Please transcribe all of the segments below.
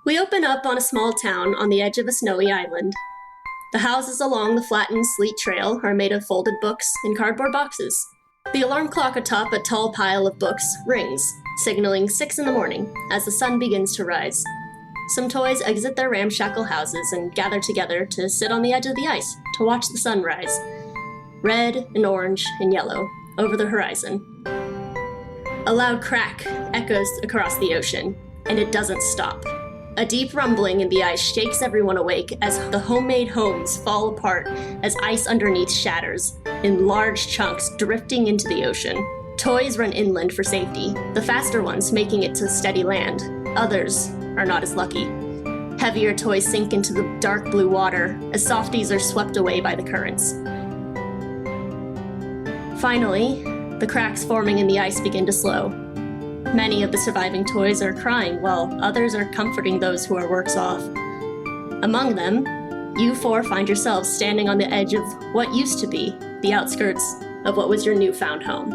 We open up on a small town on the edge of a snowy island. The houses along the flattened sleet trail are made of folded books and cardboard boxes. The alarm clock atop a tall pile of books rings, signaling 6 in the morning as the sun begins to rise. Some toys exit their ramshackle houses and gather together to sit on the edge of the ice to watch the sun rise. Red and orange and yellow over the horizon. A loud crack echoes across the ocean, and it doesn't stop. A deep rumbling in the ice shakes everyone awake as the homemade homes fall apart as ice underneath shatters in large chunks drifting into the ocean. Toys run inland for safety, the faster ones making it to steady land. Others are not as lucky. Heavier toys sink into the dark blue water as softies are swept away by the currents. Finally, the cracks forming in the ice begin to slow. Many of the surviving toys are crying while others are comforting those who are worse off. Among them, you four find yourselves standing on the edge of what used to be the outskirts of what was your newfound home.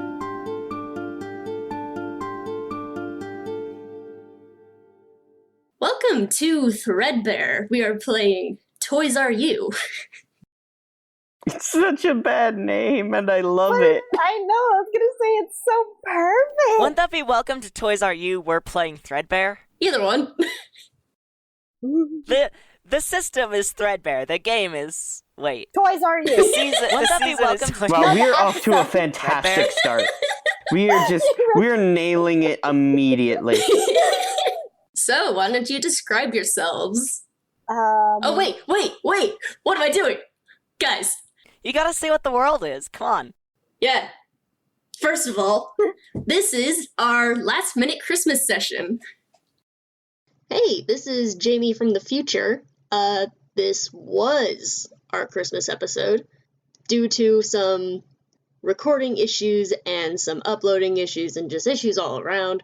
Welcome to Threadbare. We are playing ToysRyou. It's such a bad name, and I love it. I know, I was gonna say it's so perfect. Wouldn't that be welcome to ToysRyou? We're playing Threadbare? Either one. The system is Threadbare. The game is ToysRyou. Wouldn't that be welcome to Well, we're off to a fantastic start. We're nailing it immediately. So, why don't you describe yourselves? Oh, wait. What am I doing? Guys. You gotta say what the world is. Come on. Yeah. First of all, this is our last minute Christmas session. Hey, this is Jamie from the future. This was our Christmas episode. Due to some recording issues and some uploading issues and just issues all around,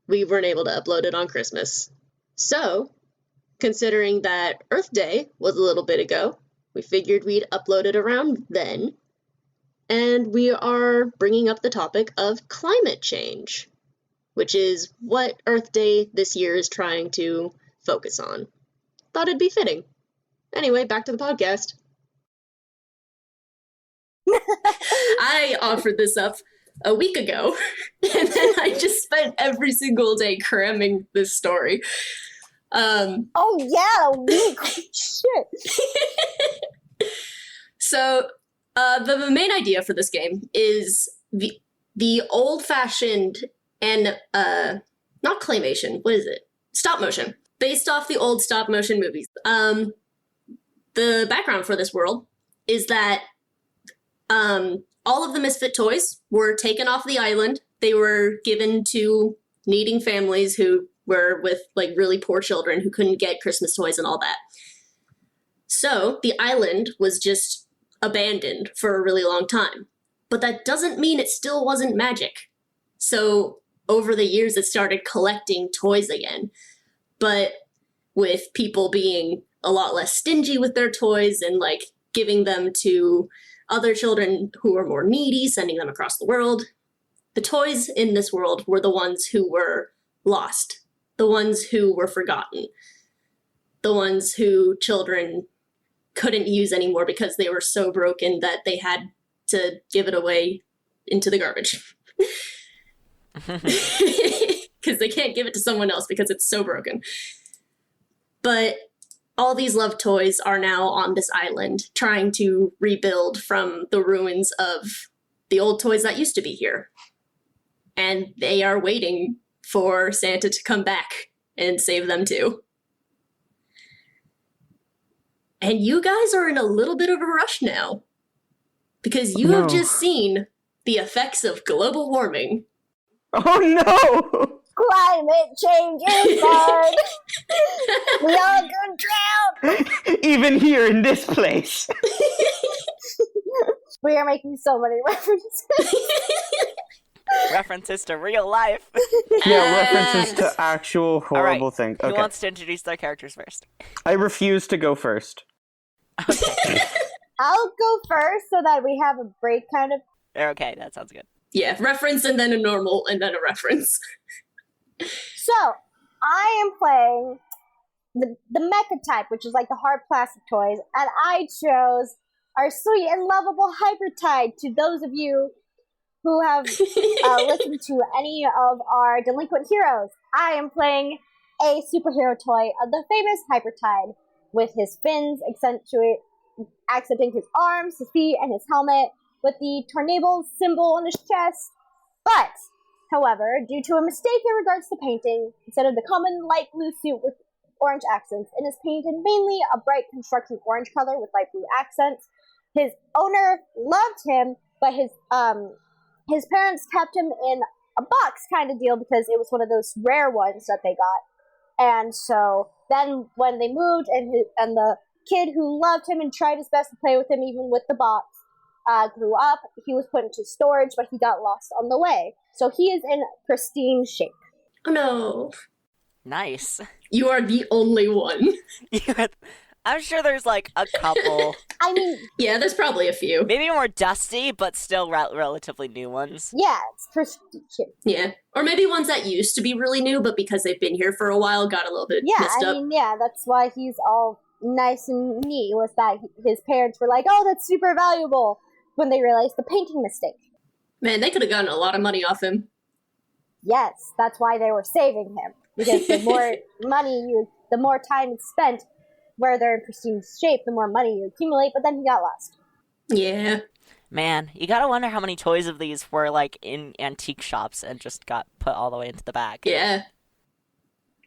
we weren't able to upload it on Christmas. So, considering that Earth Day was a little bit ago, we figured we'd upload it around then, and we are bringing up the topic of climate change, which is what Earth Day this year is trying to focus on. Thought it'd be fitting. Anyway, back to the podcast. I offered this up a week ago, and then I just spent every single day cramming this story. Oh yeah, a week. Shit. So, the main idea for this game is the old-fashioned and not claymation. What is it? Stop motion, based off the old stop motion movies. The background for this world is that all of the misfit toys were taken off the island. They were given to needing families who were with like really poor children who couldn't get Christmas toys and all that. So the island was just abandoned for a really long time. But that doesn't mean it still wasn't magic. So over the years, it started collecting toys again. But with people being a lot less stingy with their toys and like giving them to other children who were more needy, sending them across the world, the toys in this world were the ones who were lost, the ones who were forgotten, the ones who children couldn't use anymore because they were so broken that they had to give it away into the garbage. Because they can't give it to someone else because it's so broken. But all these loved toys are now on this island trying to rebuild from the ruins of the old toys that used to be here. And they are waiting for Santa to come back and save them too. And you guys are in a little bit of a rush now, because you have just seen the effects of global warming. Oh no! Climate change is hard. We all gonna drown. Even here in this place. We are making so many references. References to real life. Yeah, references to actual horrible things. Who Okay. wants to introduce their characters first? I refuse to go first. Okay. I'll go first so that we have a break kind of. Okay, that sounds good. Yeah, reference and then a normal and then a reference. So, I am playing the mecha type, which is like the hard plastic toys, and I chose our sweet and lovable Hypertide. To those of you who have listened to any of our Delinquent Heroes, I am playing a superhero toy of the famous Hypertide, with his fins accenting his arms, his feet, and his helmet, with the tornado symbol on his chest. But, however, due to a mistake in regards to painting, instead of the common light blue suit with orange accents, it is painted mainly a bright construction orange color with light blue accents. His owner loved him, but his parents kept him in a box kind of deal because it was one of those rare ones that they got. And so then when they moved and the kid who loved him and tried his best to play with him even with the box grew up, he was put into storage, but he got lost on the way. So he is in pristine shape. Oh no. Nice. You are the only one. I'm sure there's like a couple. I mean, Yeah, there's probably a few. Maybe more dusty, but still relatively new ones. yeah, it's pristine shape. Yeah. Or maybe ones that used to be really new, but because they've been here for a while, got a little bit Yeah, messed up. that's why he's all nice and neat, was that his parents were like, oh, that's super valuable, when they realized the painting mistake. Man, they could have gotten a lot of money off him. Yes, that's why they were saving him. Because the more the more time it's spent where they're in pristine shape, the more money you accumulate, but then he got lost. Yeah. Man, you gotta wonder how many toys of these were like in antique shops and just got put all the way into the bag. Yeah.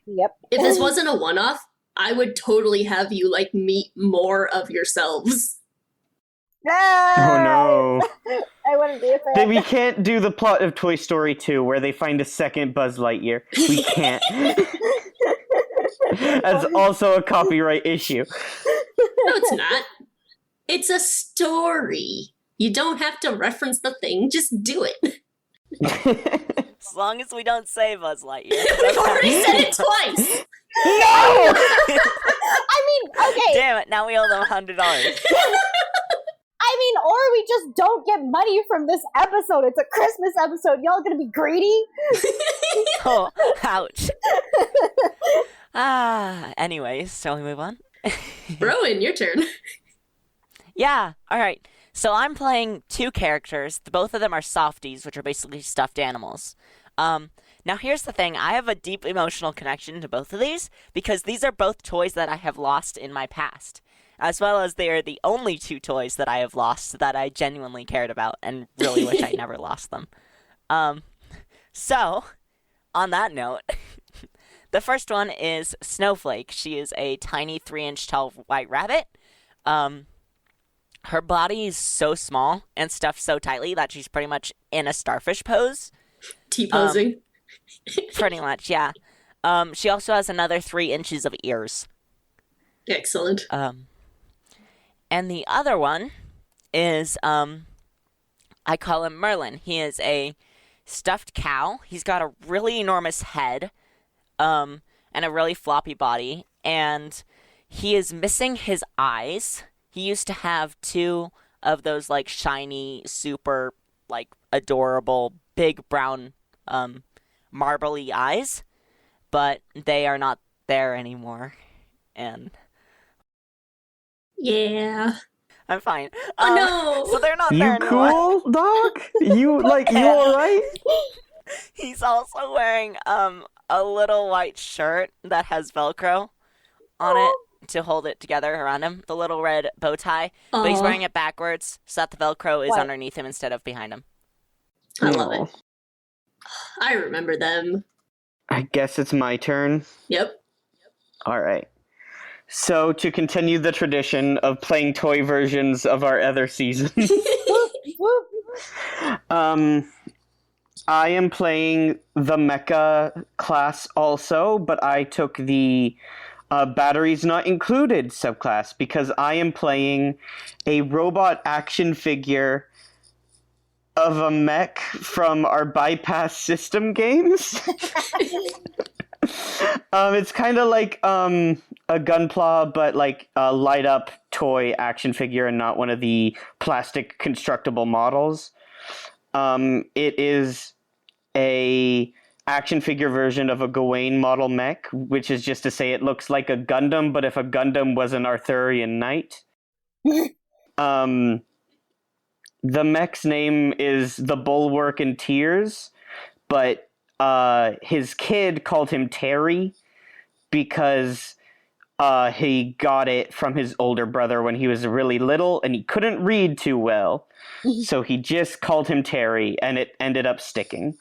Yep. If this wasn't a one-off, I would totally have you, like, meet more of yourselves. Oh no. I wouldn't be a fan. Then we can't do the plot of Toy Story 2 where they find a second Buzz Lightyear. We can't. That's also a copyright issue. No, it's not. It's a story. You don't have to reference the thing, just do it. As long as we don't say Buzz Lightyear. We've already said it twice! No! I mean, okay. Damn it, now we owe them $100. I mean, or we just don't get money from this episode. It's a Christmas episode. Y'all gonna be greedy? Oh, ouch. Anyways, shall we move on? Rowan, your turn. Yeah, alright. So I'm playing two characters. Both of them are softies, which are basically stuffed animals. Now here's the thing. I have a deep emotional connection to both of these because these are both toys that I have lost in my past. As well as they are the only two toys that I have lost that I genuinely cared about and really wish I never lost them. So, on that note, the first one is Snowflake. She is a tiny 3-inch tall white rabbit. Her body is so small and stuffed so tightly that she's pretty much in a starfish pose. T-posing. Pretty much, yeah. She also has another 3 inches of ears. Excellent. And the other one is, I call him Merlin. He is a stuffed cow. He's got a really enormous head, and a really floppy body, and he is missing his eyes. He used to have 2 of those, like, shiny, super, like, adorable, big brown, marbly eyes, but they are not there anymore, and... Yeah. I'm fine. Oh no! So they're not You there anymore. cool, dog? You alright? He's also wearing a little white shirt that has Velcro on it to hold it together around him. The little red bow tie, but he's Aw. wearing it backwards so that the Velcro is What? underneath him instead of behind him. I love it. I remember them. I guess it's my turn. Yep. Alright. So, to continue the tradition of playing toy versions of our other seasons, Whoop. I am playing the mecha class also, but I took the batteries not included subclass because I am playing a robot action figure of a mech from our bypass system games. It's kind of like a Gunpla, but like a light up toy action figure and not one of the plastic constructible models. It is a action figure version of a Gawain model mech, which is just to say it looks like a Gundam, but if a Gundam was an Arthurian knight. The mech's name is the Bulwark in Tears, but his kid called him Terry because he got it from his older brother when he was really little and he couldn't read too well. So he just called him Terry, and it ended up sticking.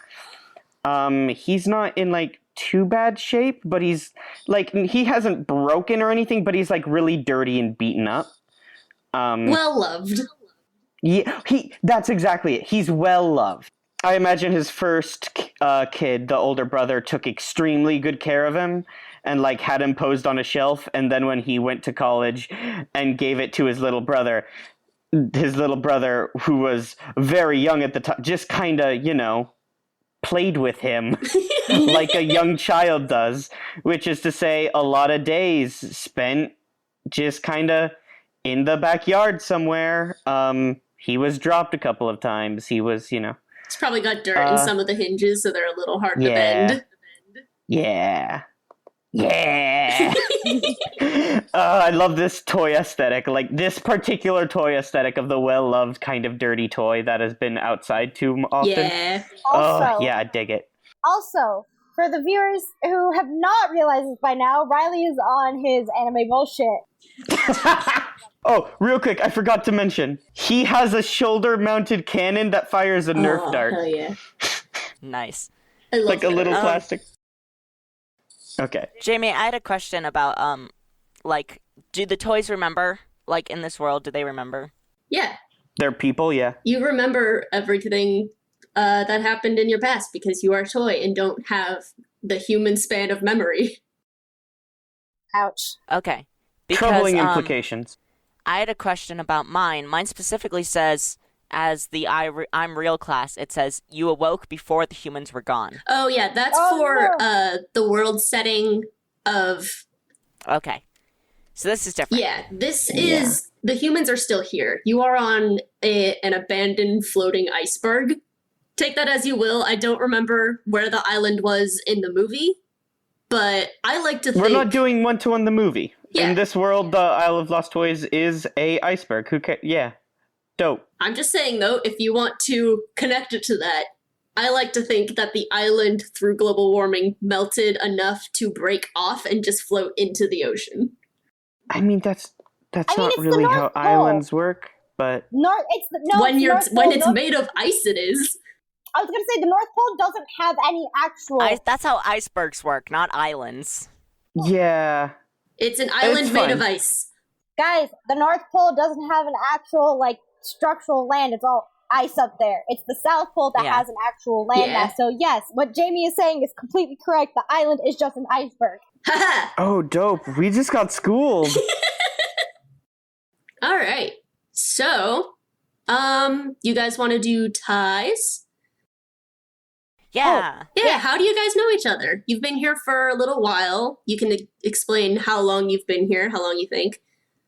He's not in, like, too bad shape, but he's, like, he hasn't broken or anything, but he's, like, really dirty and beaten up. Well loved. Yeah, that's exactly it. He's well loved. I imagine his first kid, the older brother, took extremely good care of him and, like, had him posed on a shelf, and then when he went to college and gave it to his little brother, who was very young at the time, just kind of, you know, played with him like a young child does, which is to say a lot of days spent just kind of in the backyard somewhere. He was dropped a couple of times. He was, you know... It's probably got dirt in some of the hinges, so they're a little hard to bend. Yeah. I love this toy aesthetic. Like, this particular toy aesthetic of the well-loved kind of dirty toy that has been outside too often. Yeah. Also, yeah, I dig it. Also, for the viewers who have not realized this by now, Riley is on his anime bullshit. Oh, real quick, I forgot to mention. He has a shoulder-mounted cannon that fires a Nerf dart. Hell yeah. Nice. I love Like a that. little plastic... Okay. Jamie, I had a question about, like, do the toys remember? Like, in this world, do they remember? Yeah. They're people, yeah. You remember everything that happened in your past because you are a toy and don't have the human span of memory. Ouch. Okay. Because, Troubling implications. I had a question about mine. Mine specifically says, as the I'm Real class, it says, you awoke before the humans were gone. Oh, yeah, that's the world setting of... Okay. So this is different. Yeah, this is... The humans are still here. You are on an abandoned floating iceberg. Take that as you will. I don't remember where the island was in the movie, but I like to think... We're not doing one-to-one the movie. Yeah. In this world, the Isle of Lost Toys is a iceberg. Who cares? Yeah. Dope. I'm just saying, though, if you want to connect it to that, I like to think that the island, through global warming, melted enough to break off and just float into the ocean. I mean, that's not it's the really how North Pole. islands work, but... When it's made of ice, it is. I was gonna say, the North Pole doesn't have any actual... That's how icebergs work, not islands. Yeah. It's an island made fine. of ice. Guys, the North Pole doesn't have an actual, like, structural land. It's all ice up there. It's the South Pole that has an actual land mass. So yes, what Jamie is saying is completely correct. The island is just an iceberg. Haha! Oh, dope. We just got schooled. All right. So, you guys want to do ties? Yeah. Yeah, how do you guys know each other? You've been here for a little while. You can explain how long you've been here, how long you think.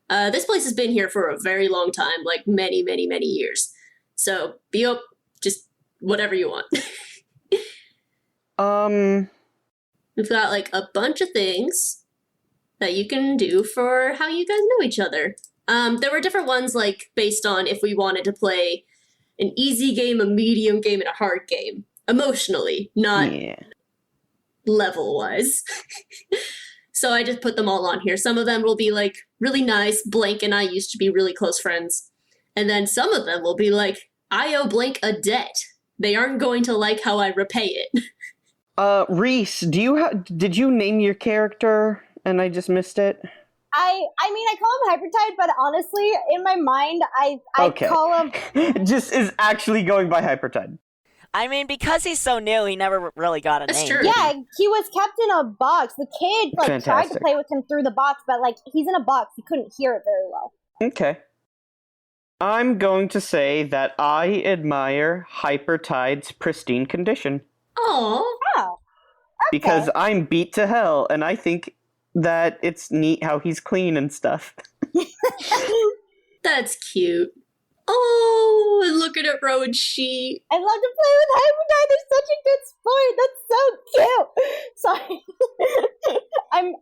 This place has been here for a very long time, like many, many, many years. So, just whatever you want. We've got, like, a bunch of things that you can do for how you guys know each other. There were different ones, like, based on if we wanted to play an easy game, a medium game, and a hard game. Emotionally, not level-wise. So I just put them all on here. Some of them will be, like, really nice. Blank and I used to be really close friends. And then some of them will be like, I owe Blank a debt. They aren't going to like how I repay it. Reese, did you name your character and I just missed it? I mean, I call him Hypertide, but honestly, in my mind, I call him... Just is actually going by Hypertide. I mean, because he's so new, he never really got a That's name. true. Yeah, he was kept in a box. The kid, like, tried to Fantastic. play with him through the box, but, like, he's in a box. He couldn't hear it very well. Okay. I'm going to say that I admire Hypertide's pristine condition. Aww. Oh, okay. Because I'm beat to hell, and I think that it's neat how he's clean and stuff. That's cute. Oh. Oh, and looking at Rowan's sheet. I love to play with Hyperdine. They're such a good sport. That's so cute. Sorry.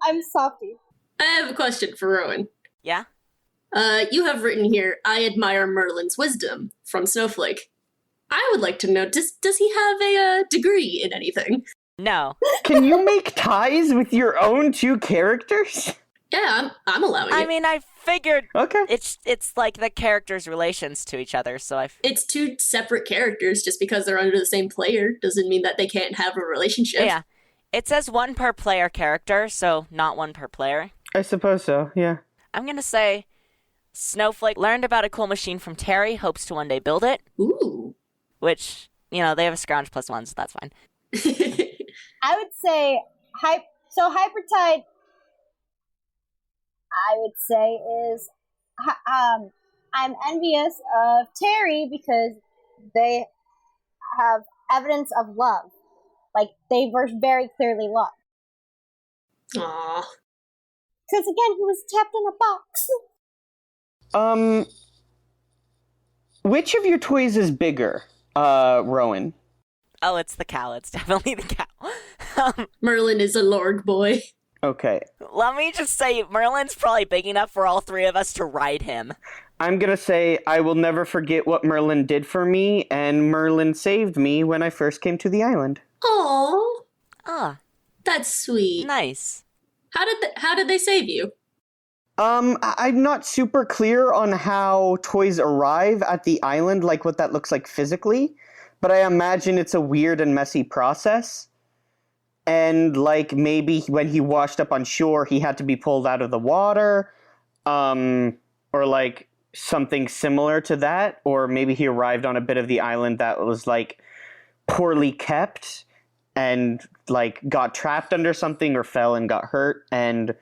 I'm softy. I have a question for Rowan. Yeah? You have written here, I admire Merlin's wisdom from Snowflake. I would like to know, does he have a degree in anything? No. Can you make ties with your own two characters? Yeah, I'm allowing it. I mean, I figured Okay. it's like the characters' relations to each other, so It's two separate characters. Just because they're under the same player doesn't mean that they can't have a relationship. yeah. It says 1 per player character, so not 1 per player. I suppose so, yeah. I'm gonna say Snowflake learned about a cool machine from Terry, hopes to one day build it, Ooh. which, they have a scrounge +1, so that's fine. I would say Hypertide. I would say is I'm envious of Terry because they have evidence of love. Like, they were very clearly loved. Aw. Because again, he was trapped in a box. Which of your toys is bigger, Rowan? Oh, it's the cow. It's definitely the cow. Merlin is a lord boy. Okay. Let me just say, Merlin's probably big enough for all 3 of us to ride him. I'm gonna say I will never forget what Merlin did for me, and Merlin saved me when I first came to the island. Aw. Ah, That's sweet. nice. How did they save you? I'm not super clear on how toys arrive at the island, like what that looks like physically, but I imagine it's a weird and messy process. And, like, maybe when he washed up on shore, he had to be pulled out of the water, or, like, something similar to that. Or maybe he arrived on a bit of the island that was, like, poorly kept and, like, got trapped under something or fell and got hurt. And,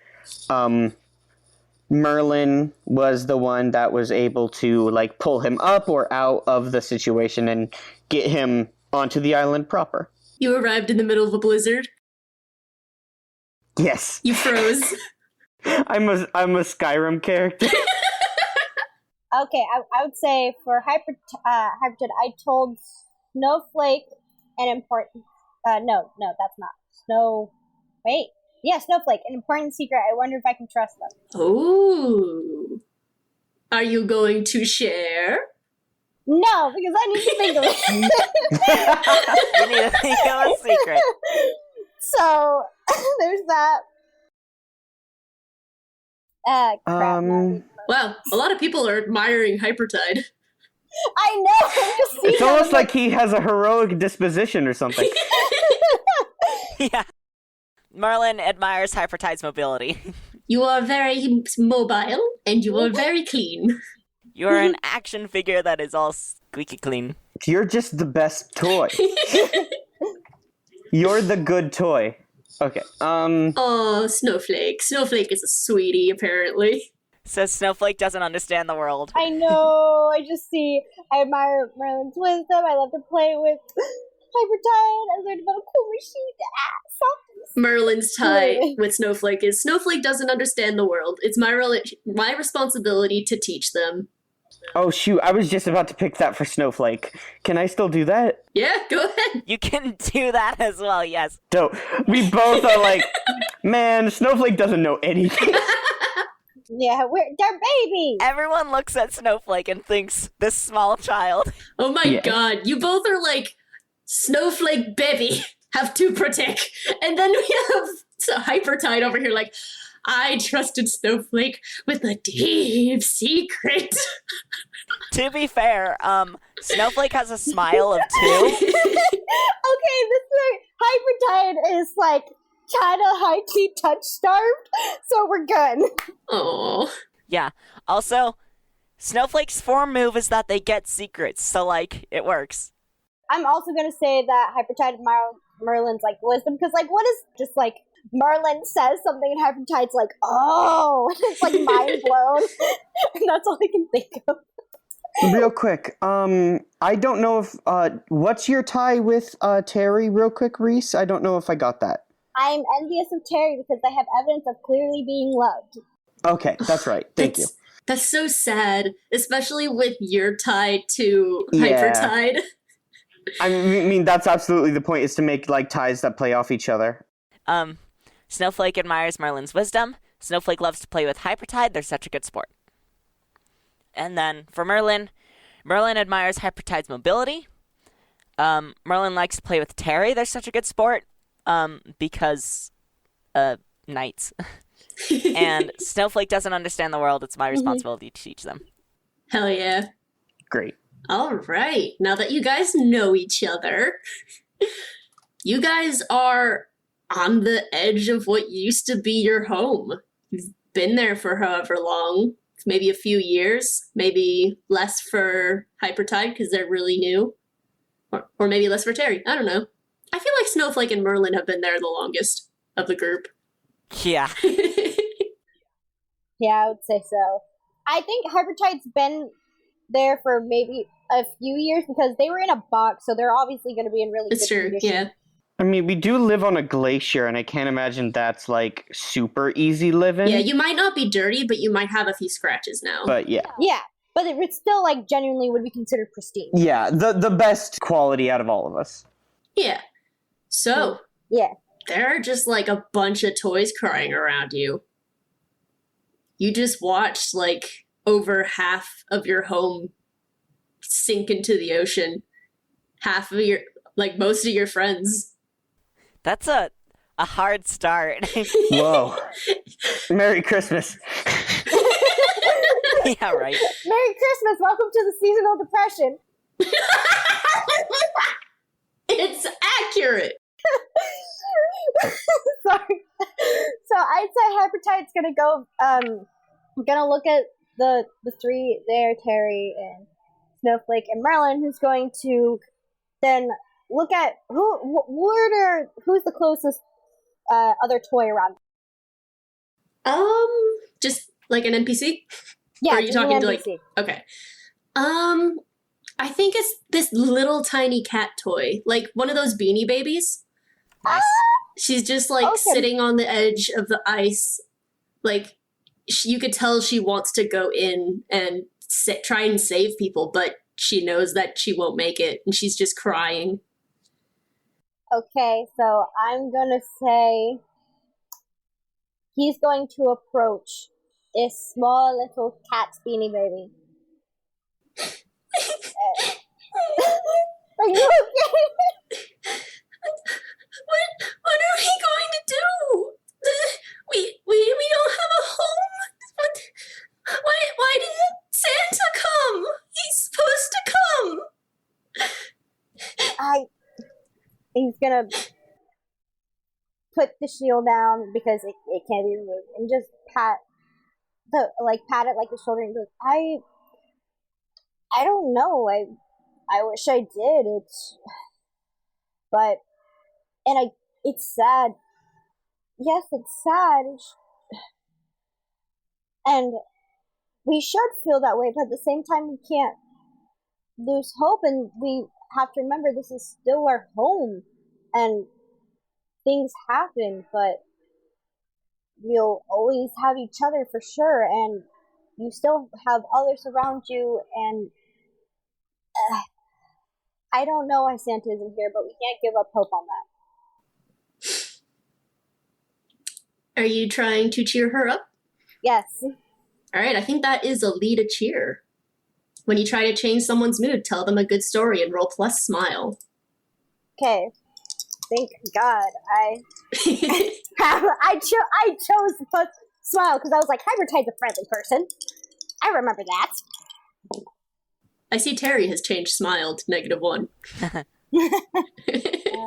Merlin was the one that was able to, like, pull him up or out of the situation and get him onto the island proper. You arrived in the middle of a blizzard. Yes. You froze. I'm a Skyrim character. Okay, I would say for Hypertide, I told Snowflake an important. No, that's not Snow. Wait, yeah, Snowflake, an important secret. I wonder if I can trust them. Oh. Are you going to share? No, because I need to think of it. You need to think of a secret. So there's that. Crap. No. Wow, a lot of people are admiring Hypertide. I know. I'm just seeing It's almost like he has a heroic disposition or something. Yeah. Merlin admires Hypertide's mobility. You are very mobile, and you are very clean. You are an action figure that is all squeaky clean. You're just the best toy. You're the good toy. Okay. Oh, Snowflake. Snowflake is a sweetie, apparently. Says Snowflake doesn't understand the world. I know. I admire Merlin's wisdom. I love to play with Hypertide. I learned about a cool machine. Merlin's tie with Snowflake is Snowflake doesn't understand the world. It's my responsibility to teach them. Oh, shoot. I was just about to pick that for Snowflake. Can I still do that? Yeah, go ahead. You can do that as well, yes. Dope. We both are like, man, Snowflake doesn't know anything. Yeah, they're babies. Everyone looks at Snowflake and thinks, this small child. Oh my Yeah. god, you both are like, Snowflake baby, have to protect. And then we have Hypertide over here like, I trusted Snowflake with a deep secret. To be fair, Snowflake has a smile of 2. Okay, this way, Hypertide is like kind of high-key touch-starved, so we're good. Oh. Yeah. Also, Snowflake's form move is that they get secrets, so, like, it works. I'm also gonna say that Hypertide admire Merlin's like wisdom, because like what is just like Merlin says something and Hypertide's like, oh, it's like mind blown. And that's all I can think of. Real quick, I don't know if, what's your tie with, Terry, real quick, Reese? I don't know if I got that. I'm envious of Terry because they have evidence of clearly being loved. Okay, that's right. Thank you. That's so sad, especially with your tied to Yeah. Hypertide. I mean, that's absolutely the point, is to make like ties that play off each other. Snowflake admires Merlin's wisdom. Snowflake loves to play with Hypertide. They're such a good sport. And then for Merlin admires Hypertide's mobility. Merlin likes to play with Terry. They're such a good sport because knights. And Snowflake doesn't understand the world. It's my responsibility to teach them. Hell yeah. Great. All right. Now that you guys know each other, you guys are on the edge of what used to be your home. You've been there for however long, maybe a few years, maybe less for Hypertide because they're really new, or maybe less for Terry. I don't know. I feel like Snowflake and Merlin have been there the longest of the group. Yeah. Yeah, I would say so. I think Hypertide's been there for maybe a few years because they were in a box, so they're obviously going to be in really It's good true, condition. yeah. I mean, we do live on a glacier, and I can't imagine that's like super easy living. Yeah, you might not be dirty, but you might have a few scratches now. But yeah. Yeah, but it still like genuinely would be considered pristine. Yeah, the best quality out of all of us. Yeah. So, Yeah. there are just like a bunch of toys crying around you. You just watched like over half of your home sink into the ocean. Half of your, like most of your friends. That's a hard start. Whoa. Merry Christmas. Yeah, right. Merry Christmas! Welcome to the seasonal depression. It's accurate. Sorry. So I'd say Hypertide's gonna go. Gonna look at the three there, Terry and Snowflake and Merlin, who's going to then look at who's the closest other toy around. Just like an NPC? Yeah, Or are you just an talking to like NPC. okay. I think it's this little tiny cat toy. Like one of those Beanie Babies. Nice. She's just like Okay. sitting on the edge of the ice. Like you could tell she wants to go in and try and save people, but she knows that she won't make it, and she's just crying. Okay, so I'm gonna say he's going to approach this small little cat's Beanie Baby. Are you okay? What are we going to do? We don't have a home. Why didn't Santa come? He's supposed to come. He's gonna put the shield down because it can't be removed, and just pat it like the shoulder and goes, I don't know. I wish I did. It's sad. Yes, it's sad. And we should feel that way, but at the same time, we can't lose hope, and we have to remember this is still our home, and things happen, but we'll always have each other for sure, and you still have others around you, and I don't know why Santa isn't here, but we can't give up hope on that. Are you trying to cheer her up? Yes. All right, I think that is a lead a cheer. When you try to change someone's mood, tell them a good story and roll plus smile. Okay. Thank God. I chose to put smile because I was like, Hypertide's a friendly person. I remember that. I see Terry has changed smile to -1.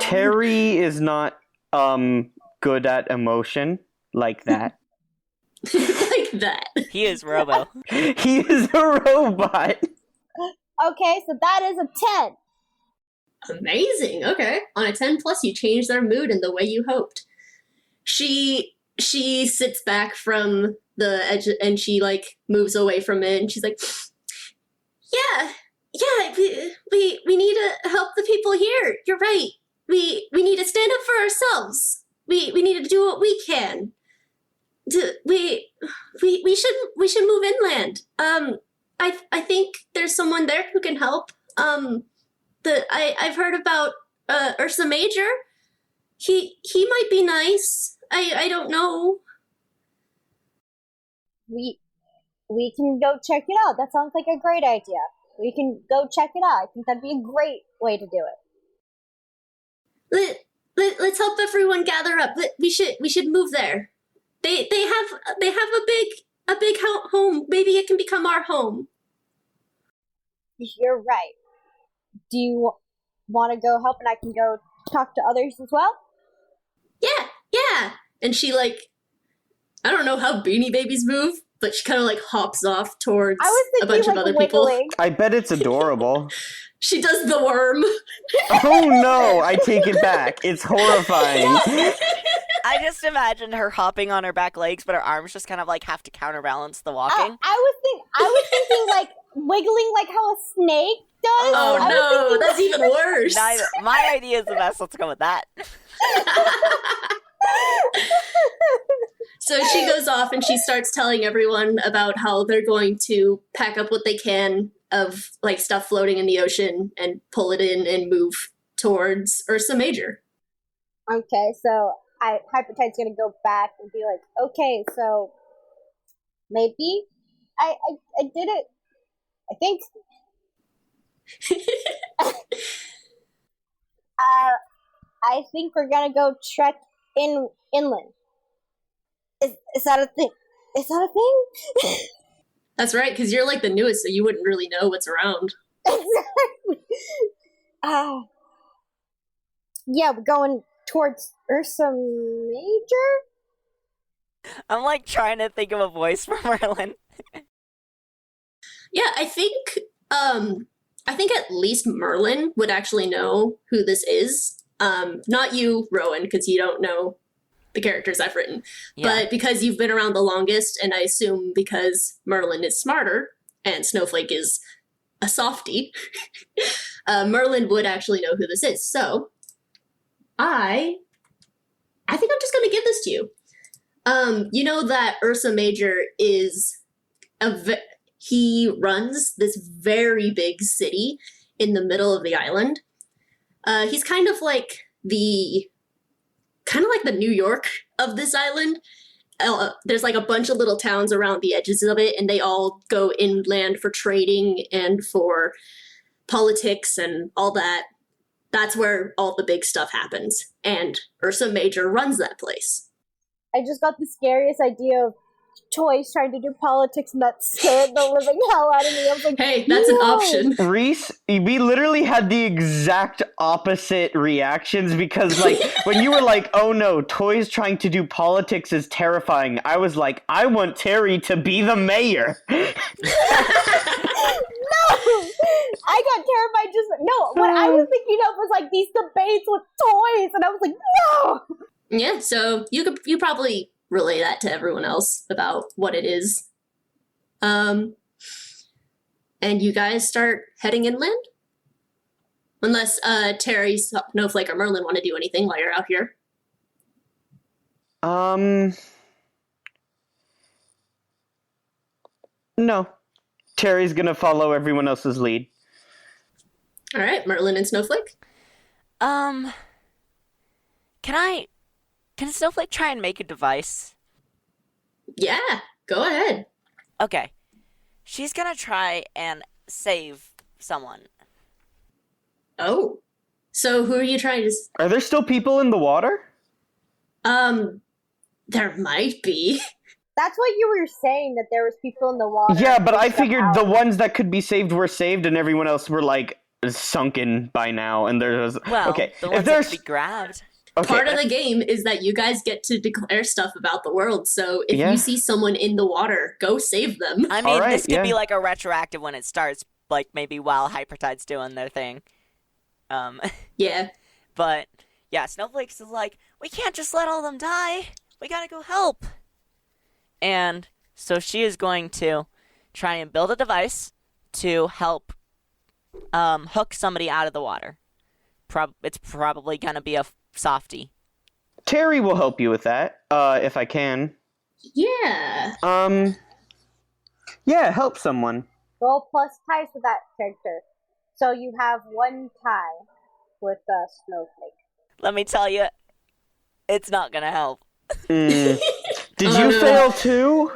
Terry is not good at emotion like that. Like that. He is Robo. He is a robot. Okay, so that is a 10. Amazing. Okay. On a 10 plus, you change their mood in the way you hoped. She sits back from the edge and she like moves away from it and she's like, yeah, we need to help the people here. You're right. We need to stand up for ourselves. We need to do what we can. we should move inland. I think there's someone there who can help. I've heard about Ursa Major. He might be nice. I don't know. We can go check it out. That sounds like a great idea. We can go check it out. I think that'd be a great way to do it. Let's help everyone gather up. We should move there. They have a big home. Maybe it can become our home. You're right. Do you want to go help and I can go talk to others as well? Yeah. And she I don't know how Beanie Babies move, but she kind of hops off towards a bunch of other wiggling. people. I bet it's adorable. She does the worm. Oh no, I take it back. It's horrifying. I just imagine her hopping on her back legs, but her arms just kind of have to counterbalance the walking. I was thinking wiggling like how a snake does. Oh no, that's even worse. My idea is the best. Let's go with that. So she goes off and she starts telling everyone about how they're going to pack up what they can of stuff floating in the ocean and pull it in and move towards Ursa Major. Okay, so Hypertide's gonna go back and be like, okay, so maybe I did it. I think. I think we're gonna go trek inland. Is that a thing? Is that a thing? That's right, because you're the newest, so you wouldn't really know what's around. Exactly. Yeah, we're going towards Ursa Major? I'm trying to think of a voice for Merlin. Yeah, I think at least Merlin would actually know who this is. Not you, Rowan, because you don't know the characters I've written. Yeah. But because you've been around the longest, and I assume because Merlin is smarter and Snowflake is a softie, Merlin would actually know who this is. So I think I'm just going to give this to you. You know that Ursa Major is he runs this very big city in the middle of the island. He's kind of like the New York of this island. There's a bunch of little towns around the edges of it, and they all go inland for trading and for politics and all that. That's where all the big stuff happens, and Ursa Major runs that place. I just got the scariest idea of Toys trying to do politics, and that scared the living hell out of me. I was like, hey, that's an option. Reese, we literally had the exact opposite reactions because, when you were like, oh no, Toys trying to do politics is terrifying, I was like, I want Terry to be the mayor. No! I got terrified what I was thinking of was these debates with Toys, and I was like, no! Yeah, so you probably relay that to everyone else about what it is. And you guys start heading inland? Unless Terry, Snowflake, or Merlin want to do anything while you're out here. No. Terry's gonna follow everyone else's lead. All right, Merlin and Snowflake? Can Snowflake try and make a device? Yeah, go ahead. Okay. She's gonna try and save someone. Oh. So who are you trying to... Are there still people in the water? There might be. That's what you were saying, that there was people in the water. Yeah, but I figured the ones that could be saved were saved and everyone else were, sunken by now, and there was... Well, okay. the ones that could be grabbed... Okay. Part of the game is that you guys get to declare stuff about the world, so if you see someone in the water, go save them. I mean, this could be a retroactive when it starts, maybe while Hypertide's doing their thing. Yeah. But, yeah, Snowflake's is we can't just let all of them die. We gotta go help. And so she is going to try and build a device to help hook somebody out of the water. It's probably gonna be a softie. Terry will help you with that, if I can. Yeah. Yeah, help someone. Roll plus ties with that character. So you have 1 tie with Snowflake. Let me tell you, it's not gonna help. Did Oh, you no. fail too?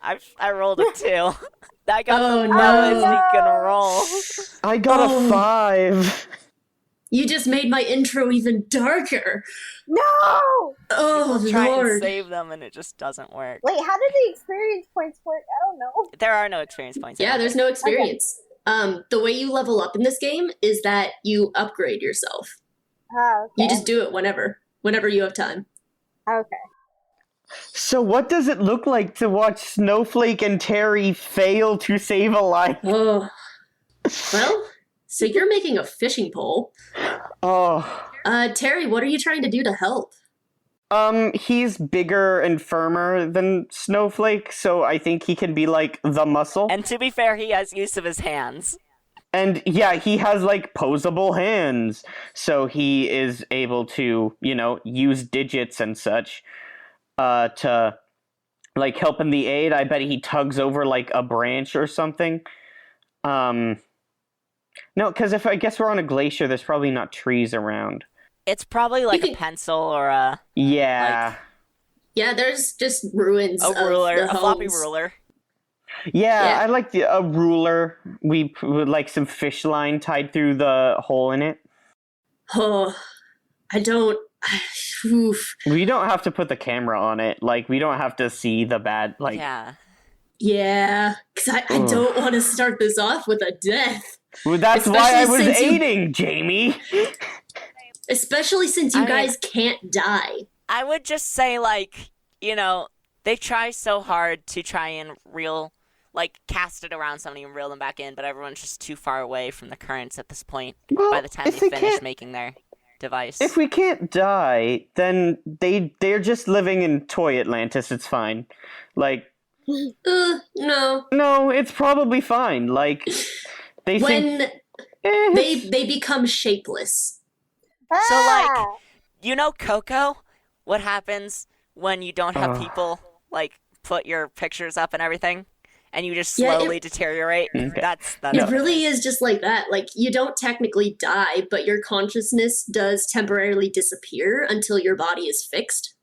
I rolled a 2. I got Oh, the no. lowest he can roll. I got Oh. a 5. You just made my intro even darker. No! Oh, People try and Lord. save them, and it just doesn't work. Wait, how did the experience points work? I don't know. There are no experience points. Yeah, there's no experience. The way you level up in this game is that you upgrade yourself. Oh, okay. You just do it whenever you have time. Okay. So what does it look like to watch Snowflake and Terry fail to save a life? Oh. Well, so you're making a fishing pole. Oh. Terry, what are you trying to do to help? He's bigger and firmer than Snowflake, so I think he can be like the muscle. And to be fair, he has use of his hands. And yeah, he has like posable hands, so he is able to, use digits and such to like help in the aid. I bet he tugs over like a branch or something. No, because I guess we're on a glacier, there's probably not trees around. It's probably like a pencil or a Yeah. Yeah, there's just ruins a of ruler, the a floppy homes. ruler. Yeah, I like a ruler. We put like some fish line tied through the hole in it. Oh, I don't... Oof. We don't have to put the camera on it. Like, we don't have to see the bad, like... Yeah. Yeah, because I don't want to start this off with a death. Well, that's why I Especially was since you- aiding, Jamie! Especially since you guys can't die. I would just say, like, they try so hard to try and cast it around somebody and reel them back in, but everyone's just too far away from the currents at this point by the time they finish making their device. If we can't die, then they're just living in Toy Atlantis, it's fine. Like... No. No, it's probably fine. Like, they When think... they become shapeless. So, like, Coco? What happens when you don't have people, like, put your pictures up and everything? And you just slowly deteriorate? Okay. That's It really is just like that. Like, you don't technically die, but your consciousness does temporarily disappear until your body is fixed.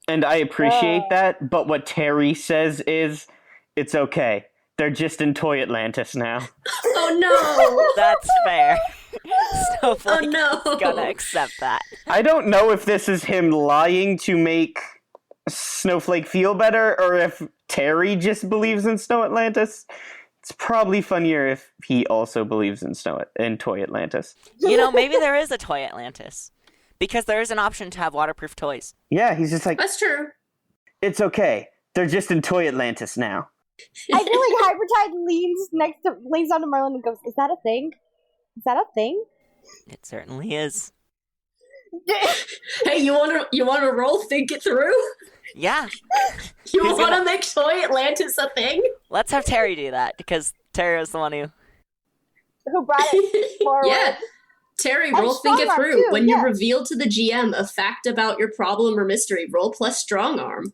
And I appreciate that, but what Terry says is, it's okay. They're just in Toy Atlantis now. Oh no! That's fair. Snowflake Oh no! is gonna accept that. I don't know if this is him lying to make Snowflake feel better, or if Terry just believes in Snow Atlantis. It's probably funnier if he also believes in Toy Atlantis. Maybe there is a Toy Atlantis. Because there is an option to have waterproof toys. Yeah, he's just like, That's true. it's okay. They're just in Toy Atlantis now. I feel like Hypertide leans onto Merlin and goes, "Is that a thing? Is that a thing?" It certainly is. Hey, you wanna roll? Think it through. Yeah. You Who's wanna gonna- make Toy Atlantis a thing? Let's have Terry do that, because Terry was the one who... Who brought it forward? Yeah. Terry, And roll think it strong arm, through. too, When you yeah. reveal to the GM a fact about your problem or mystery, roll plus strong arm.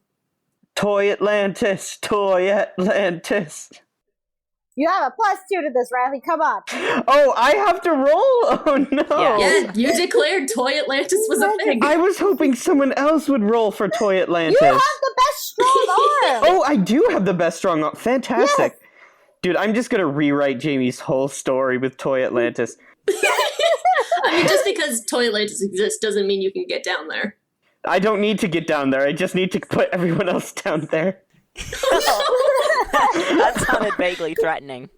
Toy Atlantis, Toy Atlantis. You have a +2 to this, Riley. Come on. Oh, I have to roll? Oh no. Yes. Yeah, you declared Toy Atlantis was a thing. I was hoping someone else would roll for Toy Atlantis. You have the best strong arm. Oh, I do have the best strong arm. Fantastic. Dude, I'm just gonna rewrite Jamie's whole story with Toy Atlantis. I mean, just because Toy Atlantis exists doesn't mean you can get down there. I don't need to get down there. I just need to put everyone else down there. That sounded vaguely threatening.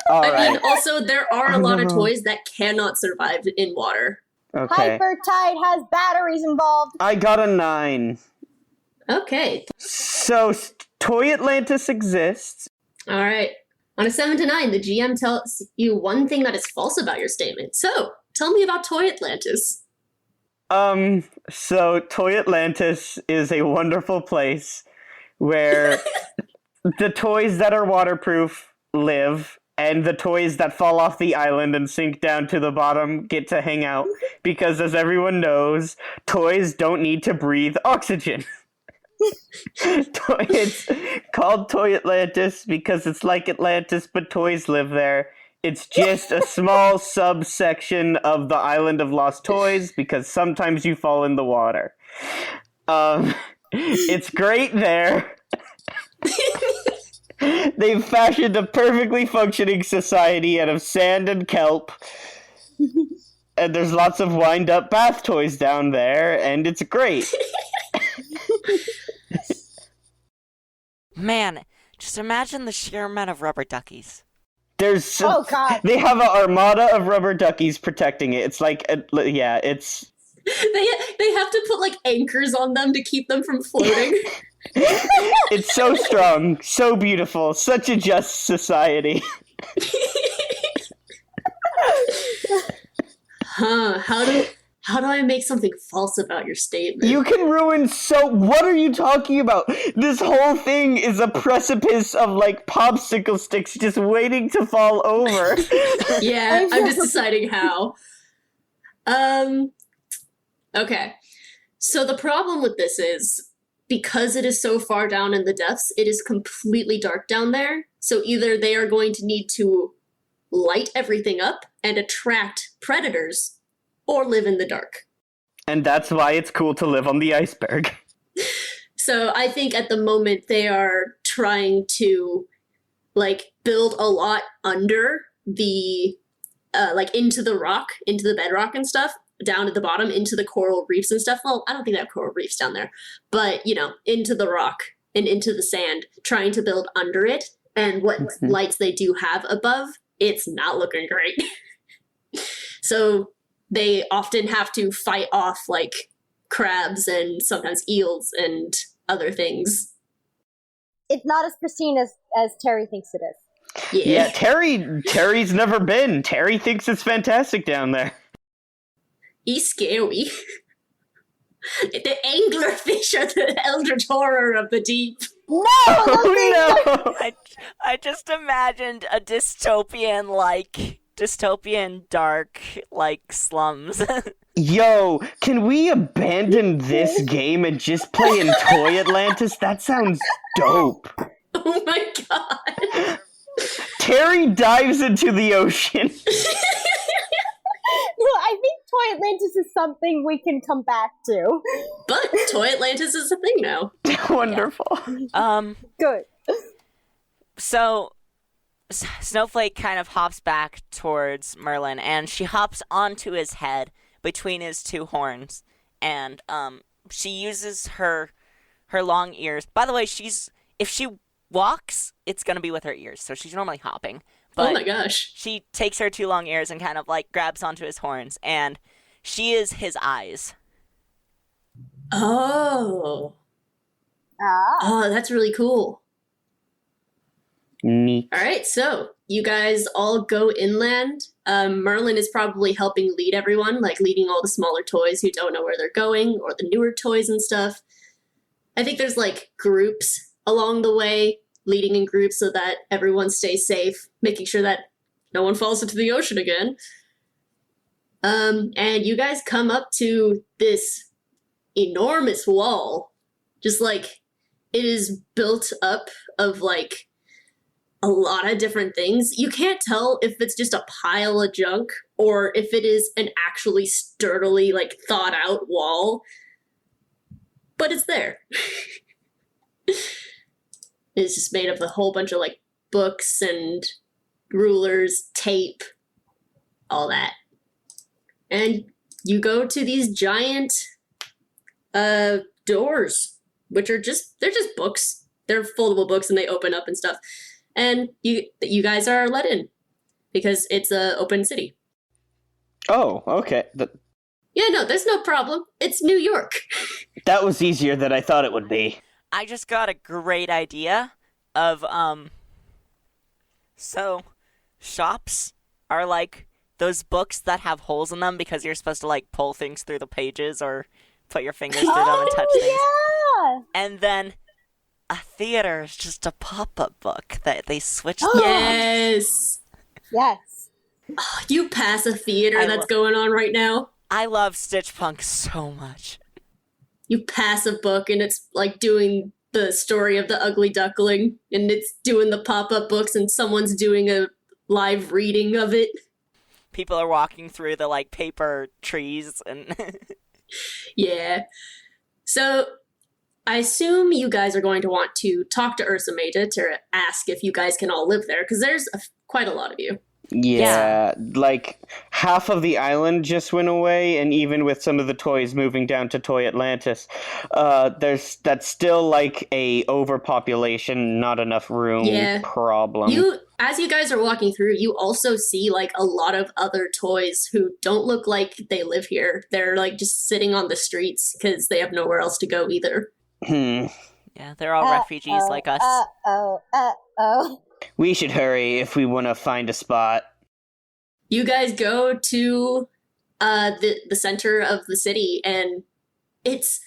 All I right. mean, also, there are a lot of toys that cannot survive in water. Okay. Hypertide has batteries involved. I got a 9. Okay. So, Toy Atlantis exists. All right. On a 7 to 9, the GM tells you one thing that is false about your statement. So, tell me about Toy Atlantis. So Toy Atlantis is a wonderful place where the toys that are waterproof live, and the toys that fall off the island and sink down to the bottom get to hang out, because as everyone knows, toys don't need to breathe oxygen. It's called Toy Atlantis because it's like Atlantis, but toys live there. It's just a small subsection of the island of lost toys because sometimes you fall in the water. It's great there. They've fashioned a perfectly functioning society out of sand and kelp. And there's lots of wind-up bath toys down there, and it's great. Man, just imagine the sheer amount of rubber duckies. Oh God! They have an armada of rubber duckies protecting it. It's like, yeah, it's... They have to put like anchors on them to keep them from floating. It's so strong, so beautiful, such a just society. How do I make something false about your statement? You can ruin what are you talking about? This whole thing is a precipice of like popsicle sticks just waiting to fall over. Yeah, I'm just deciding how. Okay. So the problem with this is, because it is so far down in the depths, it is completely dark down there. So either they are going to need to light everything up and attract predators, or live in the dark. And that's why it's cool to live on the iceberg. So I think at the moment they are trying to like build a lot under the like into the rock, into the bedrock and stuff, down at the bottom into the coral reefs and stuff. Well, I don't think they have coral reefs down there, but you know, into the rock and into the sand, trying to build under it. And what lights they do have above, it's not looking great. So they often have to fight off like crabs and sometimes eels and other things. It's not as pristine as Terry thinks it is. Yeah, Terry's never been. Terry thinks it's fantastic down there. He's scary. The anglerfish are the eldritch horror of the deep. No! Oh no! I just imagined a dystopian dark, like, slums. Yo, can we abandon this game and just play in Toy Atlantis? That sounds dope. Oh my god. Terry dives into the ocean. Well, I think Toy Atlantis is something we can come back to. But Toy Atlantis is a thing now. Wonderful. Good. So Snowflake kind of hops back towards Merlin, and she hops onto his head between his two horns, and she uses her long ears. By the way, if she walks, it's gonna be with her ears, so she's normally hopping. But oh my gosh. She takes her two long ears and kind of like grabs onto his horns, and she is his eyes. Oh. Ah. Oh, that's really cool. Neat. All right, so you guys all go inland. Merlin is probably helping lead everyone, like leading all the smaller toys who don't know where they're going, or the newer toys and stuff. I think there's like groups along the way, leading in groups so that everyone stays safe, making sure that no one falls into the ocean again. And you guys come up to this enormous wall. Just like, it is built up of like a lot of different things. You can't tell if it's just a pile of junk or if it is an actually sturdily like thought out wall. But it's there. It's just made of a whole bunch of like books and rulers, tape, all that. And you go to these giant doors, which are they're just books. They're foldable books and they open up and stuff. And you guys are let in because it's an open city. Oh, okay. Yeah, no, there's no problem. It's New York. That was easier than I thought it would be. I just got a great idea of, so shops are like those books that have holes in them because you're supposed to like pull things through the pages or put your fingers through them and touch things. Yeah. And then a theater is just a pop-up book that they switch. Yes. Yes. Oh, you pass a theater that's going on right now. I love Stitch Punk so much. you pass a book and it's like doing the story of the ugly duckling, and it's doing the pop-up books, and someone's doing a live reading of it. People are walking through the like paper trees and Yeah. So I assume you guys are going to want to talk to Ursa Major to ask if you guys can all live there, because there's quite a lot of you. Yeah, like half of the island just went away, and even with some of the toys moving down to Toy Atlantis, that's still like a overpopulation, not enough room problem. As you guys are walking through, you also see like a lot of other toys who don't look like they live here. They're like just sitting on the streets because they have nowhere else to go either. Yeah, they're all refugees like us. We should hurry if we want to find a spot. You guys go to the center of the city, and it's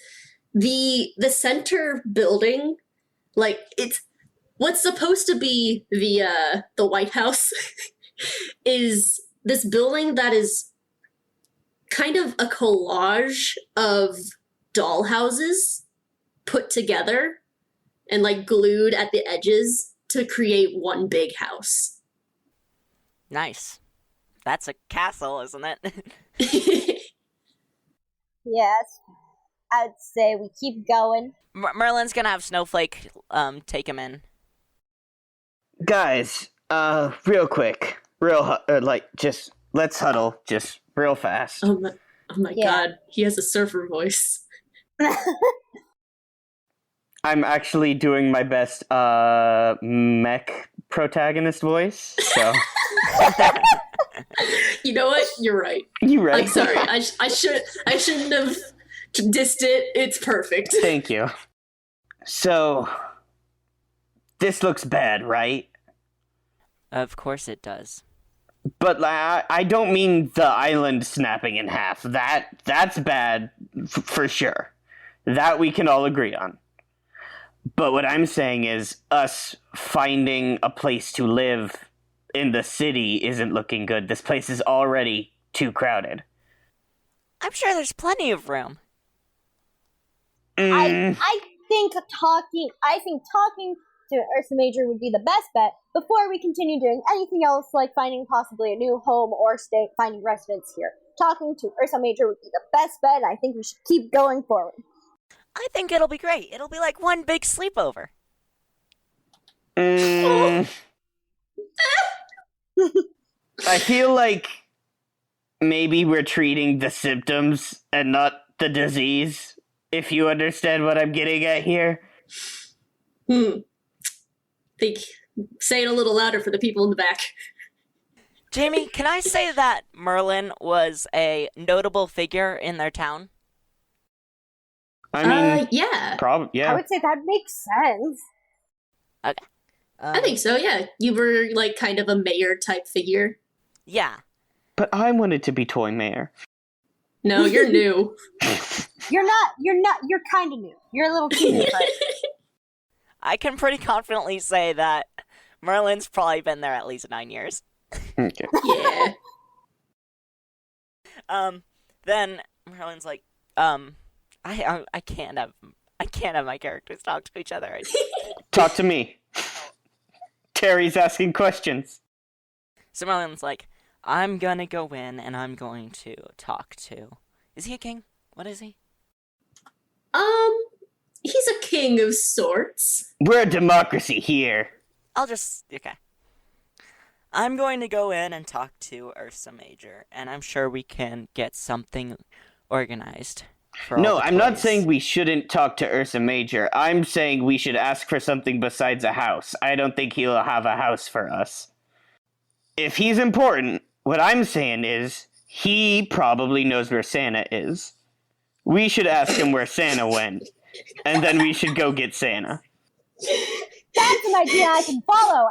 the center building. Like, it's what's supposed to be the White House is this building that is kind of a collage of doll houses put together and like glued at the edges to create one big house. Nice. That's a castle, isn't it? Yes, I'd say we keep going. Merlin's gonna have Snowflake take him in. Guys, real quick, just let's huddle, just real fast. Oh my God, he has a surfer voice. I'm actually doing my best mech protagonist voice, so... You know what? You're right. You're right. I'm sorry. I shouldn't have dissed it. It's perfect. Thank you. So, this looks bad, right? Of course it does. But I don't mean the island snapping in half. That's bad for sure. That we can all agree on. But what I'm saying is us finding a place to live in the city isn't looking good. This place is already too crowded. I'm sure there's plenty of room. I think talking to Ursa Major would be the best bet before we continue doing anything else, like finding possibly a new home or finding residence here. Talking to Ursa Major would be the best bet, and I think we should keep going forward. I think it'll be great. It'll be like one big sleepover. I feel like maybe we're treating the symptoms and not the disease, if you understand what I'm getting at here. Think, say it a little louder for the people in the back. Jamie, can I say that Merlin was a notable figure in their town? I mean, yeah. Yeah. I would say that makes sense. Okay. I think so, yeah. You were like kind of a mayor type figure. Yeah. But I wanted to be toy mayor. No, you're new. You're kind of new. You're a little too new, but... I can pretty confidently say that Merlin's probably been there at least 9 years. Okay. Yeah. Then Merlin's like, I can't have my characters talk to each other. Talk to me. Terry's asking questions. So Merlin's like, I'm gonna go in and I'm going to talk to... Is he a king? What is he? He's a king of sorts. We're a democracy here. Okay. I'm going to go in and talk to Ursa Major, and I'm sure we can get something organized. No, I'm not saying we shouldn't talk to Ursa Major. I'm saying we should ask for something besides a house. I don't think he'll have a house for us. If he's important, what I'm saying is he probably knows where Santa is. We should ask him where Santa went, and then we should go get Santa. That's an idea I can follow.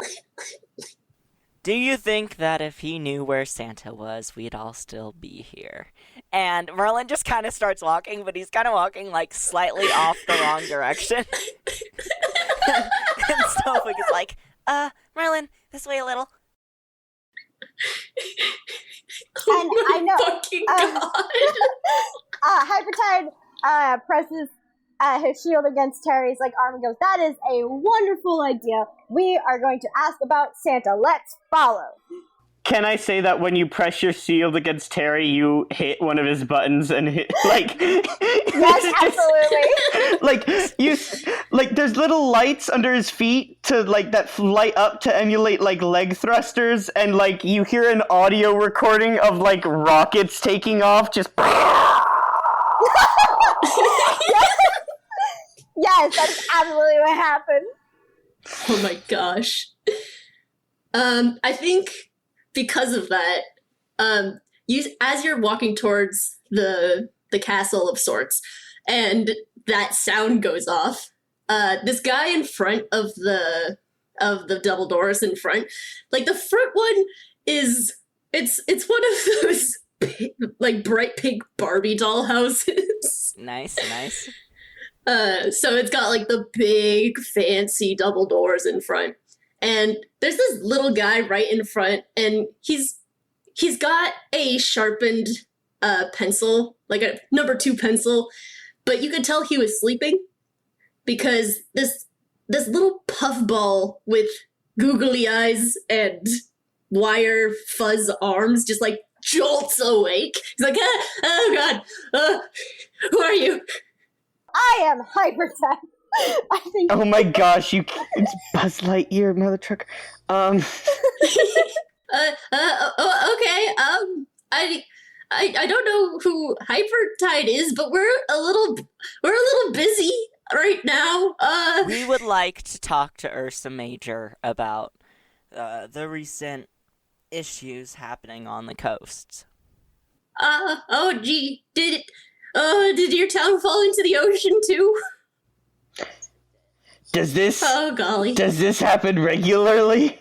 Do you think that if he knew where Santa was, we'd all still be here? And Merlin just kind of starts walking, but he's kind of walking, like, slightly off the wrong direction. And Snowflake is like, Merlin, this way a little. And I know. Fucking God. Hypertide presses his shield against Terry's arm and goes, "That is a wonderful idea. We are going to ask about Santa. Let's follow." Can I say that when you press your shield against Terry, you hit one of his buttons and hit, Yes, absolutely. there's little lights under his feet to, that light up to emulate, leg thrusters, and, you hear an audio recording of, rockets taking off, just... Yes, that's absolutely what happened. Oh my gosh. I think because of that, as you're walking towards the castle of sorts, and that sound goes off, this guy in front of the double doors in front, the front one is it's one of those bright pink Barbie doll houses. Nice. So it's got the big fancy double doors in front. And there's this little guy right in front, and he's got a sharpened pencil, a number 2 pencil, but you could tell he was sleeping because this little puffball with googly eyes and wire fuzz arms just jolts awake. He's like, oh god, who are you? I am Hypertech. I think. Oh my gosh, it's Buzz Lightyear, mother trucker. Okay. I don't know who Hypertide is, but we're a little busy right now. We would like to talk to Ursa Major about the recent issues happening on the coast. Oh gee, did your town fall into the ocean too? Does this happen regularly?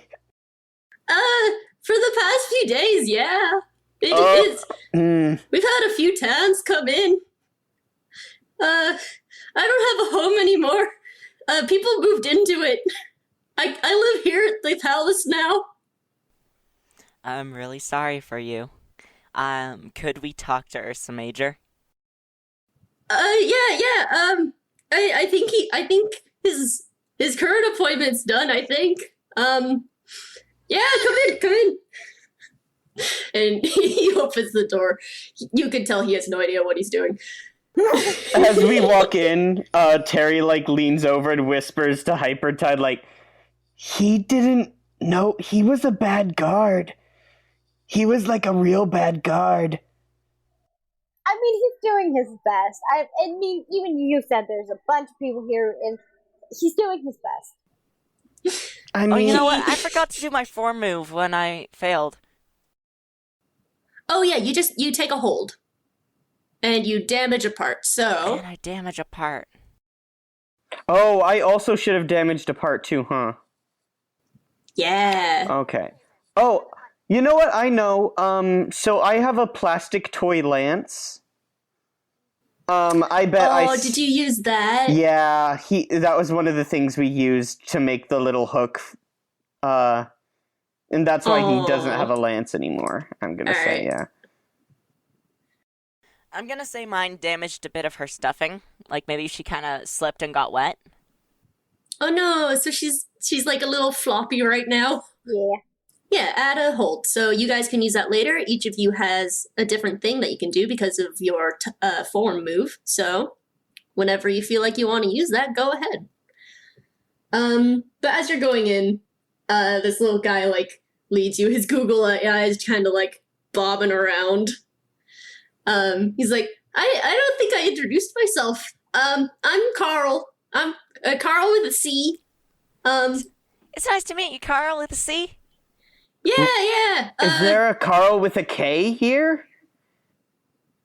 For the past few days, yeah. We've had a few towns come in. I don't have a home anymore. People moved into it. I live here at the palace now. I'm really sorry for you. Could we talk to Ursa Major? Yeah. I think his current appointment's done, I think. Yeah, come in. And he opens the door. You can tell he has no idea what he's doing. As we walk in, Terry, leans over and whispers to Hypertide, he didn't know, he was a bad guard. He was, a real bad guard. I mean, he's doing his best. Even you said there's a bunch of people here, and he's doing his best. I mean, oh, you know what? I forgot to do my form move when I failed. Oh yeah, you take a hold, and you damage a part. So. And I damage a part. Oh, I also should have damaged a part too, huh? Yeah. Okay. Oh, you know what? I know. So I have a plastic toy lance. I bet did you use that? Yeah, that was one of the things we used to make the little hook. And that's why he doesn't have a lance anymore, I'm gonna say, right. Yeah. I'm gonna say mine damaged a bit of her stuffing. Maybe she kind of slipped and got wet. Oh no, so she's a little floppy right now? Yeah. Yeah, add a hold. So you guys can use that later. Each of you has a different thing that you can do because of your form move. So whenever you feel like you want to use that, go ahead. But as you're going in, this little guy leads you. His Google eyes kind of bobbing around. He's like, I don't think I introduced myself. I'm Carl. I'm Carl with a C. It's nice to meet you, Carl with a C. Yeah. Is there a Carl with a K here?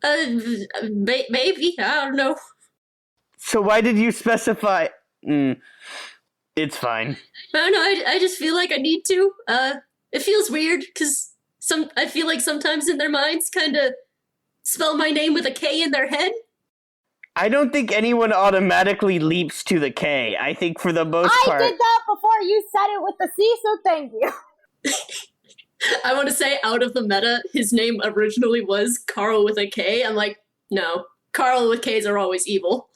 Maybe. I don't know. So why did you specify? It's fine. I don't know. I just feel like I need to. It feels weird because I feel like sometimes in their minds kind of spell my name with a K in their head. I don't think anyone automatically leaps to the K. I think for the most part... I did that before you said it with the C, so thank you. I want to say out of the meta, his name originally was Carl with a K. I'm like, no, Carl with K's are always evil.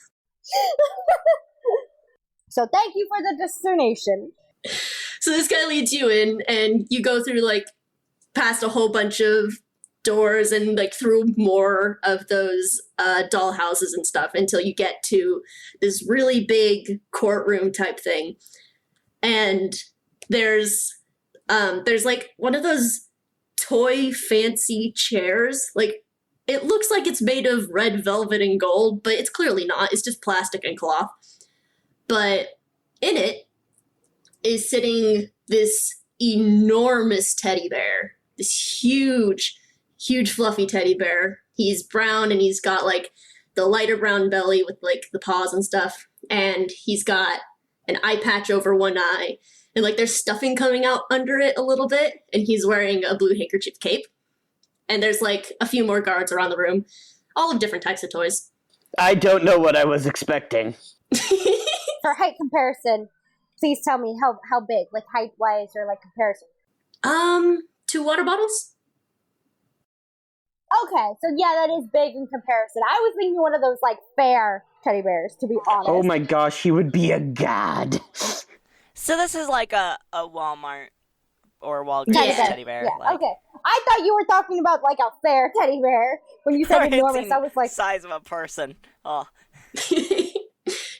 So thank you for the discernation. So this guy leads you in, and you go through, like, past a whole bunch of doors and, like, through more of those doll houses and stuff until you get to this really big courtroom type thing. And there's like, one of those toy fancy chairs. Like, it looks like it's made of red velvet and gold, but it's clearly not. It's just plastic and cloth. But in it is sitting this enormous teddy bear. This huge, huge fluffy teddy bear. He's brown and he's got like the lighter brown belly with like the paws and stuff. And he's got an eye patch over one eye. And like there's stuffing coming out under it a little bit. And he's wearing a blue handkerchief cape. And there's like a few more guards around the room. All of different types of toys. I don't know what I was expecting. For height comparison, please tell me how big, like height-wise or like comparison. 2 water bottles? Okay, so yeah, that is big in comparison. I was thinking one of those like fair teddy bears, to be honest. Oh my gosh, he would be a god. So this is like a Walmart or Walgreens teddy bear. Yeah, like, okay. I thought you were talking about like a fair teddy bear. When you said enormous, I was like... size of a person. Oh.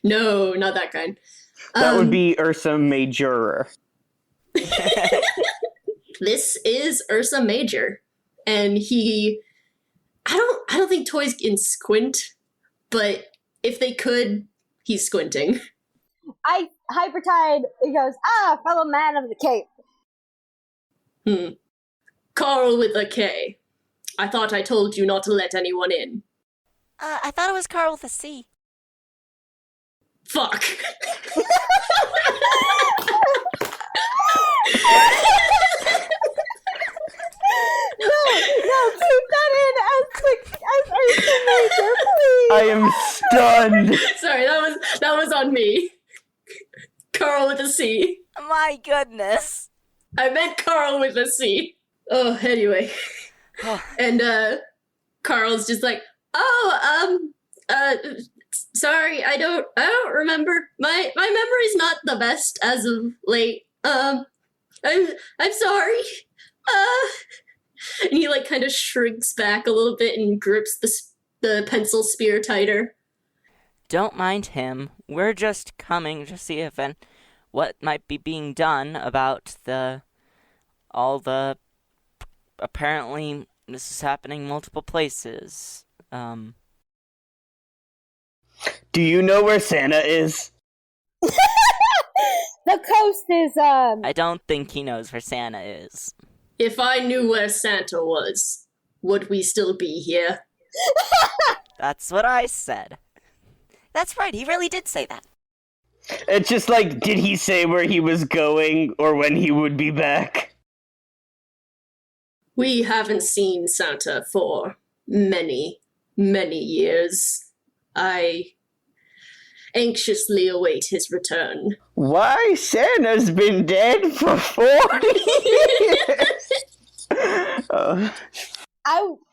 No, not that kind. That would be Ursa Major. This is Ursa Major. And I don't think toys can squint, but if they could, he's squinting. Hypertide, it goes, fellow man of the cape. Carl with a K. I thought I told you not to let anyone in. I thought it was Carl with a C. Fuck. No, keep that in as quick as Ursa Major, please. I am stunned. Sorry, that was on me. Carl with a C. My goodness. I meant Carl with a C. Oh, anyway. And Carl's just like, sorry, I don't remember. My memory's not the best as of late. I'm sorry. And he like kind of shrinks back a little bit and grips the pencil spear tighter. Don't mind him. We're just coming to see if what might be being done about apparently this is happening multiple places. Do you know where Santa is? The coast is, I don't think he knows where Santa is. If I knew where Santa was, would we still be here? That's what I said. That's right, he really did say that. It's just like, did he say where he was going or when he would be back? We haven't seen Santa for many, many years. I anxiously await his return. Why? Santa's been dead for 40 years!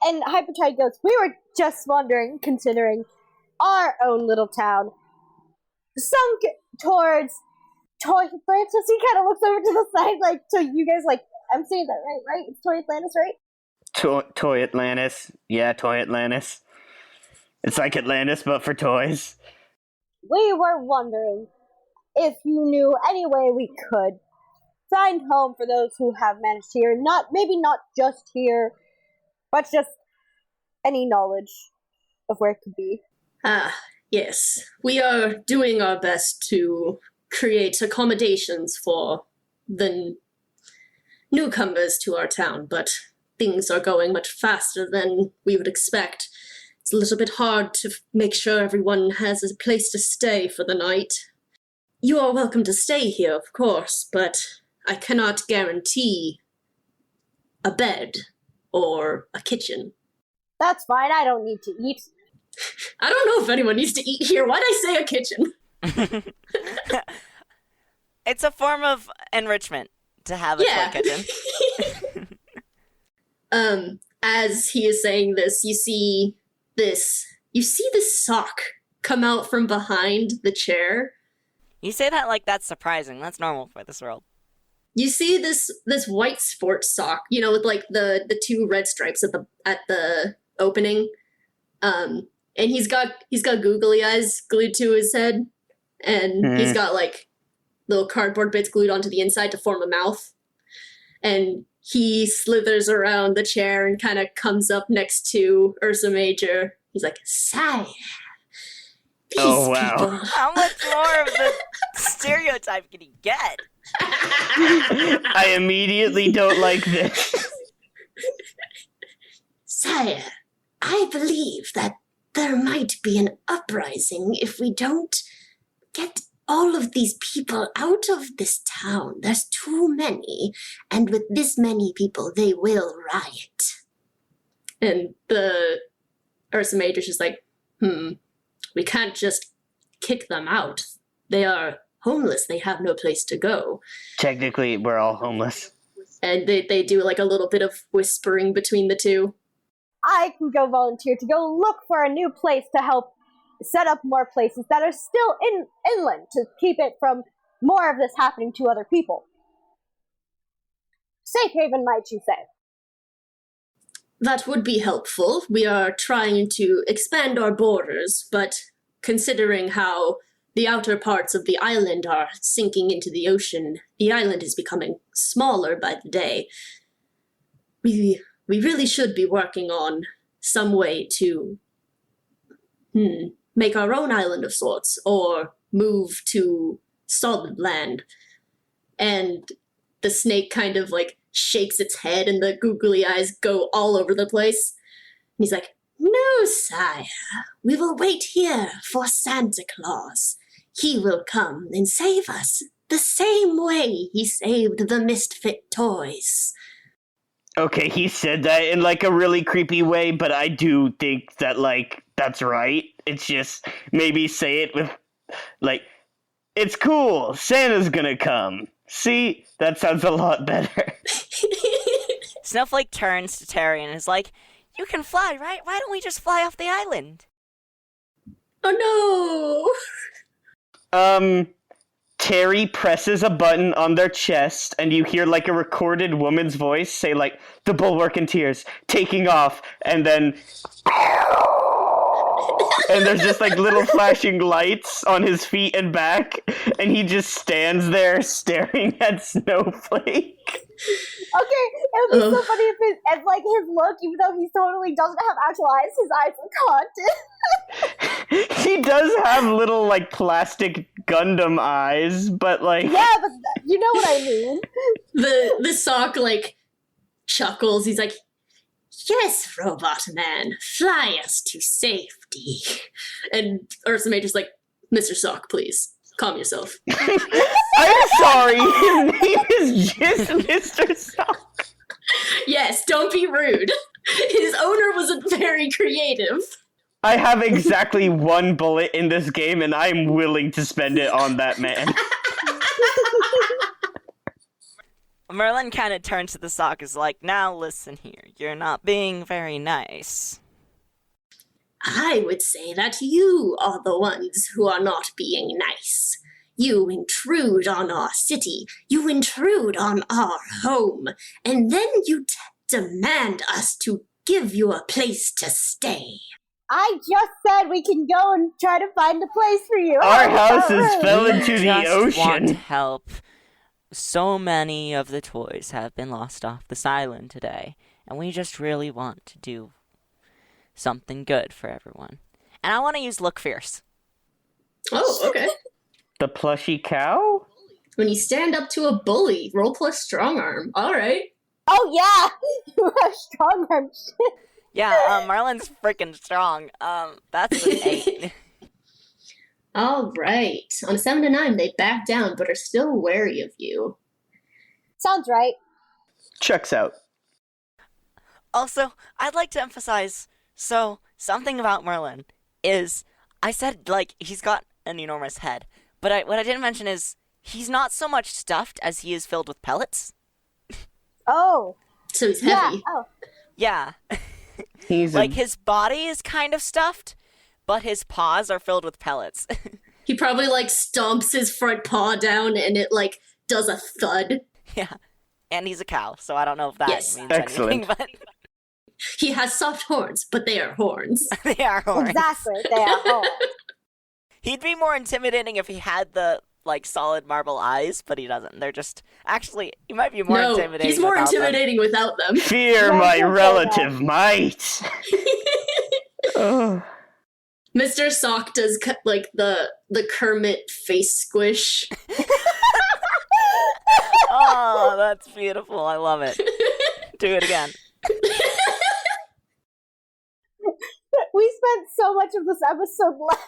And Hypertide goes, we were just wondering, considering our own little town, sunk towards Toy Atlantis. He kind of looks over to the side, like, to you guys, like, I'm saying that right? It's Toy Atlantis, right? Toy Atlantis. Yeah, Toy Atlantis. It's like Atlantis, but for toys. We were wondering if you knew any way we could find home for those who have managed here. Maybe not just here, but just any knowledge of where it could be. Yes. We are doing our best to create accommodations for the newcomers to our town, but things are going much faster than we would expect. It's a little bit hard to make sure everyone has a place to stay for the night. You are welcome to stay here, of course, but I cannot guarantee a bed or a kitchen. That's fine, I don't need to eat. I don't know if anyone needs to eat here. Why'd I say a kitchen? It's a form of enrichment to have a toy kitchen. As he is saying this, you see this you see this sock come out from behind the chair. You say that like that's surprising. That's normal for this world. You see this white sports sock, with like the two red stripes at the opening. And he's got googly eyes glued to his head, and he's got like little cardboard bits glued onto the inside to form a mouth. And he slithers around the chair and kind of comes up next to Ursa Major. He's like, "Sire, these people." How much more of the stereotype can he get? I immediately don't like this. "Sire, I believe that there might be an uprising if we don't get all of these people out of this town. There's too many, and with this many people, they will riot." And the Ursa Major's just like, we can't just kick them out. They are homeless. They have no place to go. Technically, we're all homeless. And they do like a little bit of whispering between the two. I can go volunteer to go look for a new place to help set up more places that are still inland to keep it from more of this happening to other people. Safe haven, might you say? That would be helpful. We are trying to expand our borders, but considering how the outer parts of the island are sinking into the ocean, the island is becoming smaller by the day. We really should be working on some way to make our own island of sorts, or move to solid land. And the snake kind of like shakes its head and the googly eyes go all over the place. And he's like, "No, sire, we will wait here for Santa Claus. He will come and save us the same way he saved the misfit toys." Okay, he said that in like a really creepy way, but I do think that like that's right. It's just maybe say it with like, "It's cool, Santa's gonna come." See, that sounds a lot better. Snowflake turns to Terry and is like, "You can fly, right? Why don't we just fly off the island?" Oh no! Terry presses a button on their chest, and you hear like a recorded woman's voice say like, "The bulwark in tears, taking off," and then and there's just like little flashing lights on his feet and back, and he just stands there staring at Snowflake. Okay, it would be so funny if like his look, even though he totally doesn't have actual eyes, his eyes are haunted. He does have little like plastic Gundam eyes, but like Yeah, but you know what I mean. The sock like chuckles. He's like, "Yes, robot man, fly us to safety." And Ursa Major's like, "Mr. Sock, please calm yourself." I'm sorry, his name is just Mr. Sock. Yes, don't be rude. His owner wasn't very creative. I have exactly one bullet in this game, and I'm willing to spend it on that man. Merlin kind of turns to the sock, is like, "Now listen here, you're not being very nice." I would say that you are the ones who are not being nice. You intrude on our city, you intrude on our home, and then you demand us to give you a place to stay. I just said we can go and try to find a place for you. Our houses fell We into the just want ocean. help. So many of the toys have been lost off this island today, and we just really want to do something good for everyone. And I want to use Look Fierce. Oh, okay. The plushy cow? When you stand up to a bully, roll plus strong arm. All right. Oh yeah, you have strong arms. Yeah, Merlin's freaking strong. That's an 8. All right. On a 7 to 9, they back down, but are still wary of you. Sounds right. Checks out. Also, I'd like to emphasize, so, something about Merlin is, I said, like, he's got an enormous head, but what I didn't mention is, he's not so much stuffed as he is filled with pellets. Oh. So he's Yeah. heavy. Oh. Yeah. He's Like, his body is kind of stuffed, but his paws are filled with pellets. He probably, like, stomps his front paw down and it, like, does a thud. Yeah. And he's a cow, so I don't know if that Yes. means Excellent. anything, but He has soft horns, but they are horns. they are horns. Exactly, they are horns. He'd be more intimidating if he had the, like, solid marble eyes, but he doesn't. They're just... Actually, he might be more No, intimidating he's more without them. intimidating without them. Fear Yeah, my you can say relative might. Ugh. Mr. Sock does, like, the Kermit face squish. Oh, that's beautiful. I love it. Do it again. We spent so much of this episode laughing.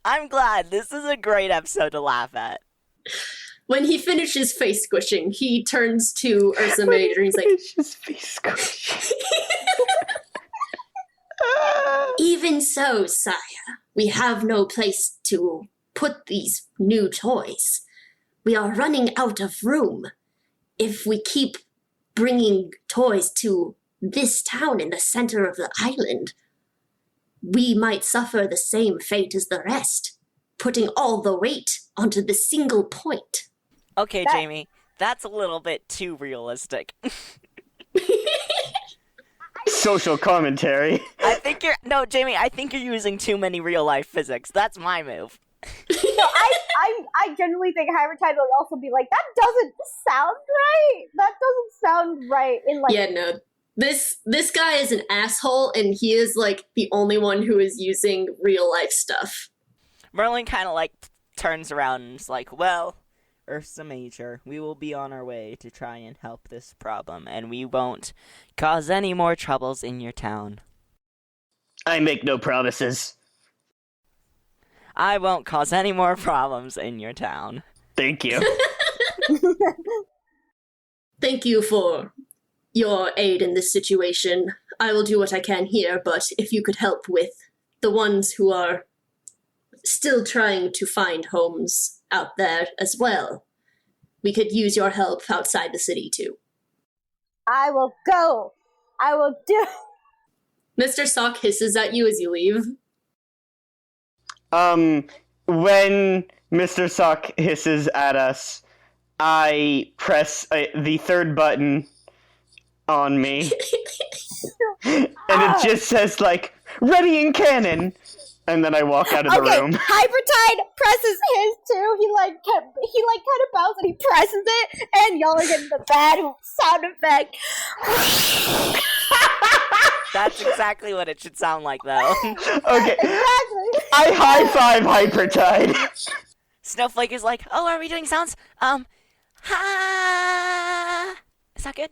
I'm glad. This is a great episode to laugh at. When he finishes face squishing, he turns to Ursa Major and he's like, It's just face squish. even so, sire, we have no place to put these new toys. We are running out of room. If we keep bringing toys to this town in the center of the island, we might suffer the same fate as the rest, putting all the weight onto the single point. Okay, Jamie, that's a little bit too realistic. Social commentary. Jamie, I think you're using too many real-life physics. That's my move. No, I genuinely think Hypertide would also be like, that doesn't sound right. That doesn't sound right in like. Yeah, no. This guy is an asshole, and he is, like, the only one who is using real-life stuff. Merlin kind of, like, turns around and is like, well, Ursa Major, we will be on our way to try and help this problem, and we won't cause any more troubles in your town. I make no promises. I won't cause any more problems in your town. Thank you. Thank you for your aid in this situation. I will do what I can here, but if you could help with the ones who are still trying to find homes out there as well, we could use your help outside the city too. I will go. I will do. Mr. Sock hisses at you as you leave. When Mr. Sock hisses at us, I press the third button on me, and it just says, like, ready in cannon, and then I walk out of the room. Hypertide presses his too. He kind of bows and he presses it, and y'all are getting the bad sound effect. That's exactly what it should sound like, though. Okay. Exactly. I high-five Hypertide. Snowflake is like, oh, are we doing sounds? Ha! Is that good?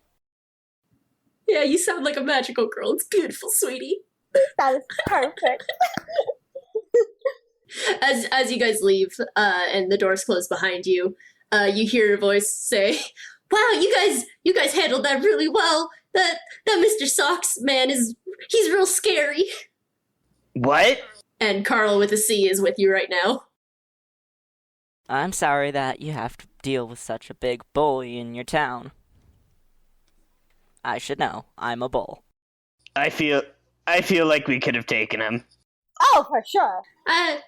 Yeah, you sound like a magical girl. It's beautiful, sweetie. That is perfect. As you guys leave, and the doors close behind you, you hear a voice say, "Wow, you guys handled that really well. That Mr. Socks man he's real scary." What? And Carl with a C is with you right now. I'm sorry that you have to deal with such a big bully in your town. I should know. I'm a bull. I feel like we could have taken him. Oh, for sure. I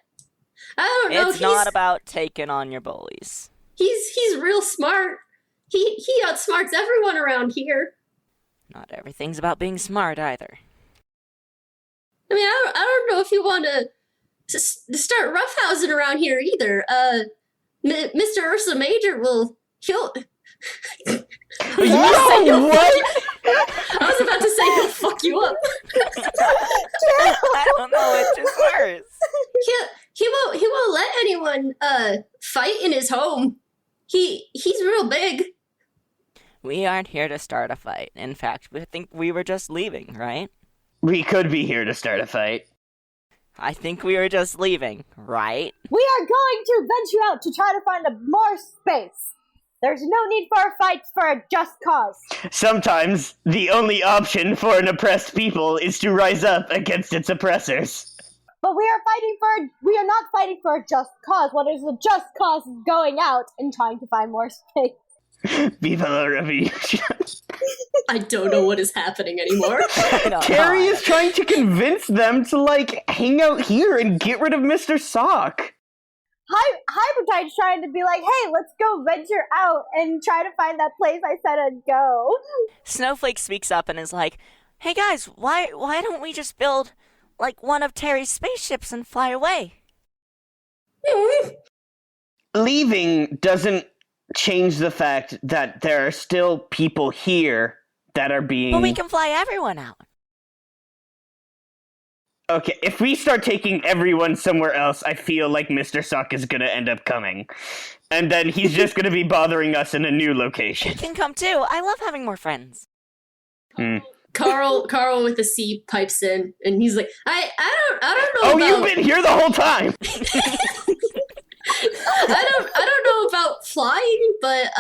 don't know. It's not about taking on your bullies. He's real smart. He outsmarts everyone around here. Not everything's about being smart either. I mean, I don't know if you want to start roughhousing around here either. Mr. Ursa Major he'll. What? I was about to say he'll fuck you up. I don't know. It just hurts. He won't let anyone fight in his home. He's real big. We aren't here to start a fight. In fact, we think we were just leaving, right? We could be here to start a fight. I think we were just leaving, right? We are going to venture out to try to find more space. There's no need for a fight for a just cause. Sometimes, the only option for an oppressed people is to rise up against its oppressors. But we are not fighting for a just cause. What is a just cause is going out and trying to find more space. Viva la revolution. I don't know what is happening anymore. Terry is trying to convince them to, like, hang out here and get rid of Mr. Sock. Hypertide's trying to be like, hey, let's go venture out and try to find that place I said I'd go. Snowflake speaks up and is like, hey guys, why don't we just build, like, one of Terry's spaceships and fly away? Leaving doesn't change the fact that there are still people here that are being... But we can fly everyone out. Okay, if we start taking everyone somewhere else, I feel like Mr. Sock is gonna end up coming. And then he's just gonna be bothering us in a new location. He can come too. I love having more friends. Carl with the C pipes in, and he's like, I don't know. Oh, about... you've been here the whole time. I don't know about flying, but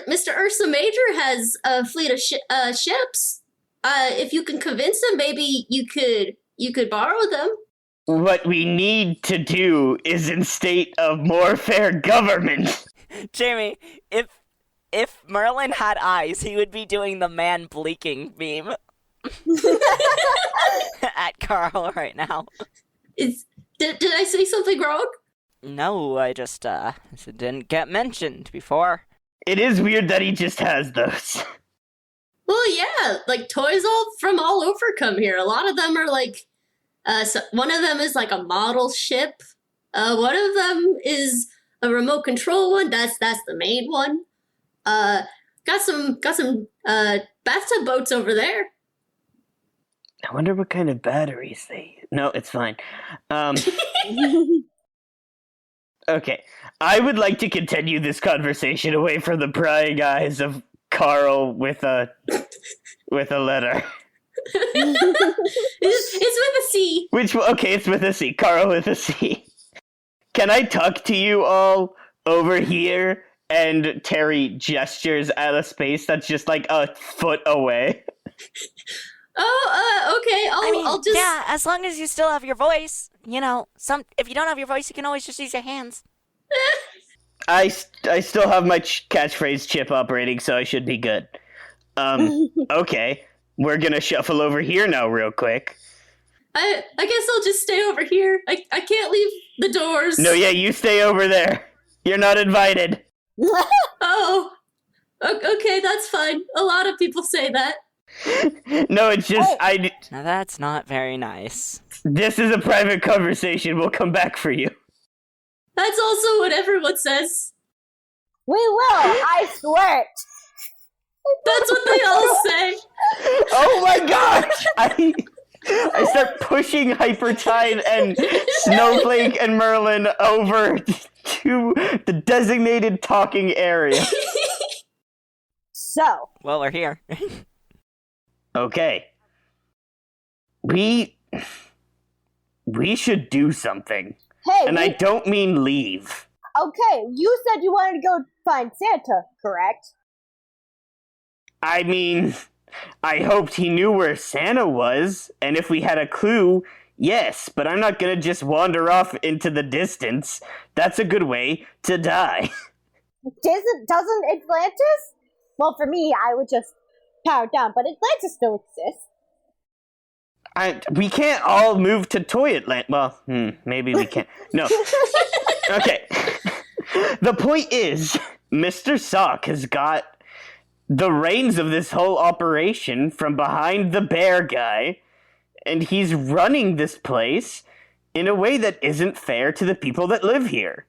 Mr. Ursa Major has a fleet of ships. If you can convince him, maybe you could borrow them. What we need to do is instate a more fair government. Jamie, if Merlin had eyes, he would be doing the man blinking meme at Carl right now. Did I say something wrong? No, I just it didn't get mentioned before. It is weird that he just has those. Well, yeah, like toys from all over come here. A lot of them are like, one of them is like a model ship. One of them is a remote control one. That's the main one. Got some bathtub boats over there. I wonder what kind of batteries they... No, it's fine. Okay, I would like to continue this conversation away from the prying eyes of Carl with a letter. It's with a C. Okay, it's with a C. Carl with a C. Can I talk to you all over here? And Terry gestures at a space that's just like a foot away. Oh, okay. I'll just... Yeah, as long as you still have your voice. You know, if you don't have your voice, you can always just use your hands. I still have my catchphrase chip operating, so I should be good. Okay. We're gonna shuffle over here now real quick. I guess I'll just stay over here. I can't leave the doors. No, yeah, you stay over there. You're not invited. Oh. Okay, that's fine. A lot of people say that. No, it's just, Now that's not very nice. This is a private conversation. We'll come back for you. That's also what everyone says. We will, I swear it. That's what they all say. Oh my gosh! I start pushing Hypertide and Snowflake and Merlin over to the designated talking area. So. Well, we're here. Okay. We should do something. Hey, and I don't mean leave. Okay, you said you wanted to go find Santa, correct? I mean, I hoped he knew where Santa was, and if we had a clue, yes, but I'm not gonna just wander off into the distance. That's a good way to die. Doesn't Atlantis? Well, for me, I would just power down, but Atlantis still exists. We can't all move to Toy Atlantis. Well, maybe we can't. No. Okay. The point is, Mr. Sock has got the reins of this whole operation from behind the bear guy, and he's running this place in a way that isn't fair to the people that live here.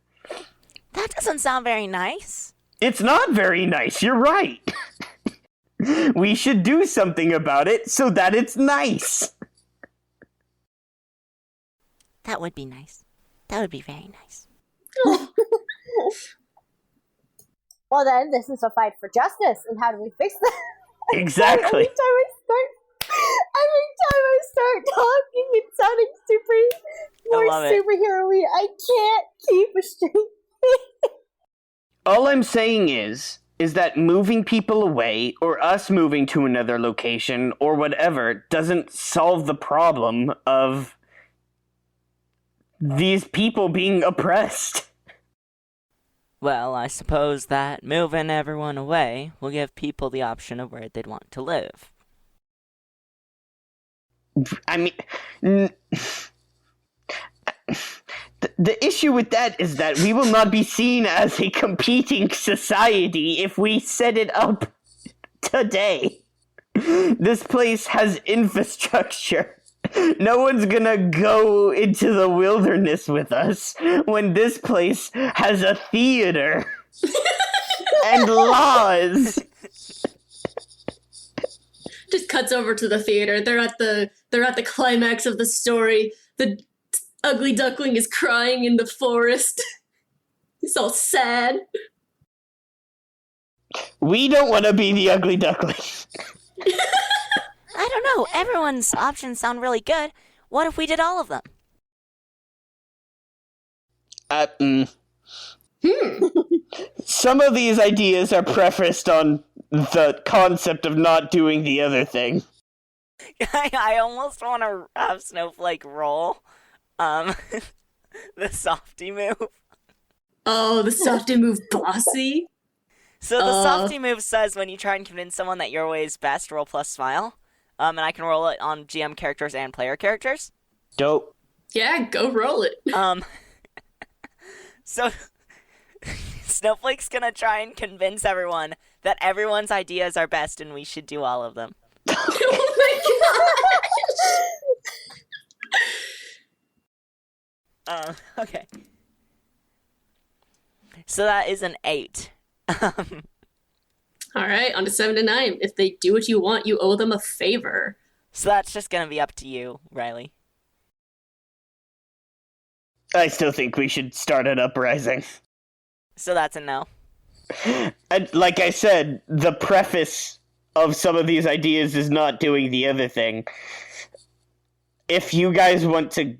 That doesn't sound very nice. It's not very nice, you're right. We should do something about it so that it's nice. That would be nice. That would be very nice. Well then, this is a fight for justice, and how do we fix that? Exactly. Every time I start talking, it's sounding more superhero-y. I can't keep a straight face. All I'm saying is that moving people away, or us moving to another location, or whatever, doesn't solve the problem of these people being oppressed. Well, I suppose that moving everyone away will give people the option of where they'd want to live. I mean, the issue with that is that we will not be seen as a competing society if we set it up today. This place has infrastructure. No one's gonna go into the wilderness with us when this place has a theater and laws. Just cuts over to the theater. They're at the climax of the story. The ugly duckling is crying in the forest. He's all sad. We don't want to be the ugly duckling. I don't know. Everyone's options sound really good. What if we did all of them? Some of these ideas are prefaced on the concept of not doing the other thing. I almost want to have Snowflake roll the softy move. Oh, the softy move bossy. So the softy move says when you try and convince someone that your way is best, roll plus smile. And I can roll it on GM characters and player characters. Dope. Yeah, go roll it. So Snowflake's gonna try and convince everyone that everyone's ideas are best and we should do all of them. Oh my gosh! Okay. So that is an 8. All right, on to 7 to 9. If they do what you want, you owe them a favor. So that's just gonna be up to you, Riley. I still think we should start an uprising. So that's a no. And like I said, the preface of some of these ideas is not doing the other thing. If you guys want to...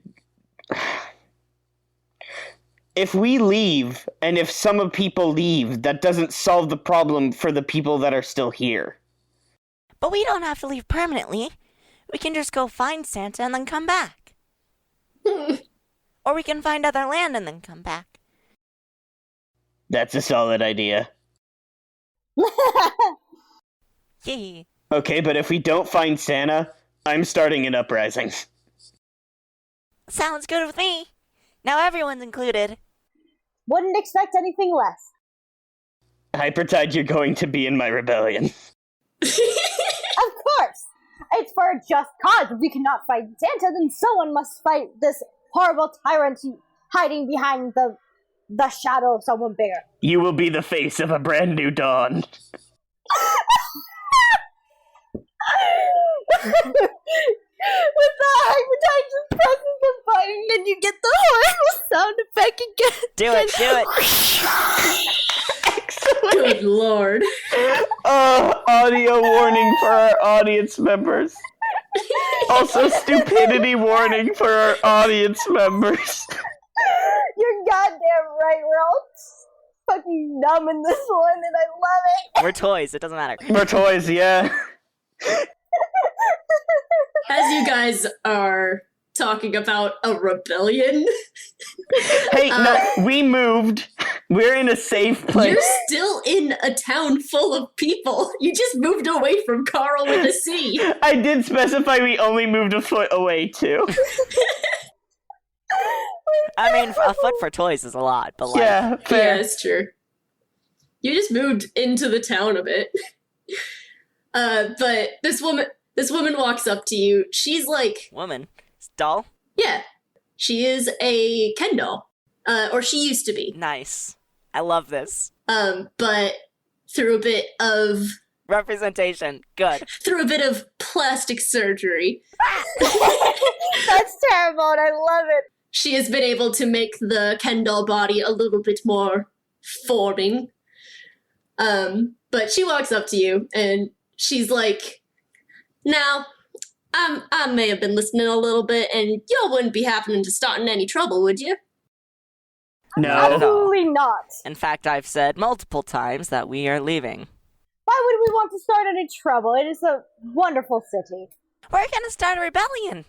If we leave, and if some people leave, that doesn't solve the problem for the people that are still here. But we don't have to leave permanently. We can just go find Santa and then come back. Or we can find other land and then come back. That's a solid idea. Yay. Okay, but if we don't find Santa, I'm starting an uprising. Sounds good with me. Now everyone's included. Wouldn't expect anything less. Hypertide, you're going to be in my rebellion. Of course! It's for a just cause. If we cannot fight Santa, then someone must fight this horrible tyrant hiding behind the shadow of someone bigger. You will be the face of a brand new dawn. With the hypertide just presses the button and you get the horrible sound effect again. Do it. Excellent. Good lord. Audio warning for our audience members. Also, stupidity warning for our audience members. You're goddamn right. We're all fucking dumb in this one, and I love it. We're toys. It doesn't matter. We're toys, yeah. As you guys are talking about a rebellion, Hey, no, we moved. We're in a safe place. you're still in a town full of people. You just moved away from Carl with a C. I did specify we only moved a foot away, too. I mean, a foot for toys is a lot, but like... Yeah, fair. Yeah, it's true. You just moved into the town a bit. But this woman walks up to you. She's like, Woman. Doll? yeah, she is a Ken doll. Or she used to be. Nice. I love this. But through a bit of Representation. Good. plastic surgery, That's terrible, and I love it. she has been able to make the Ken doll body a little bit more forming. But she walks up to you and she's like, now, I may have been listening a little bit, and y'all wouldn't be happening to start in any trouble, would you? No. Absolutely not. In fact, I've said multiple times that we are leaving. Why would we want to start any trouble? It is a wonderful city. We're gonna start a rebellion.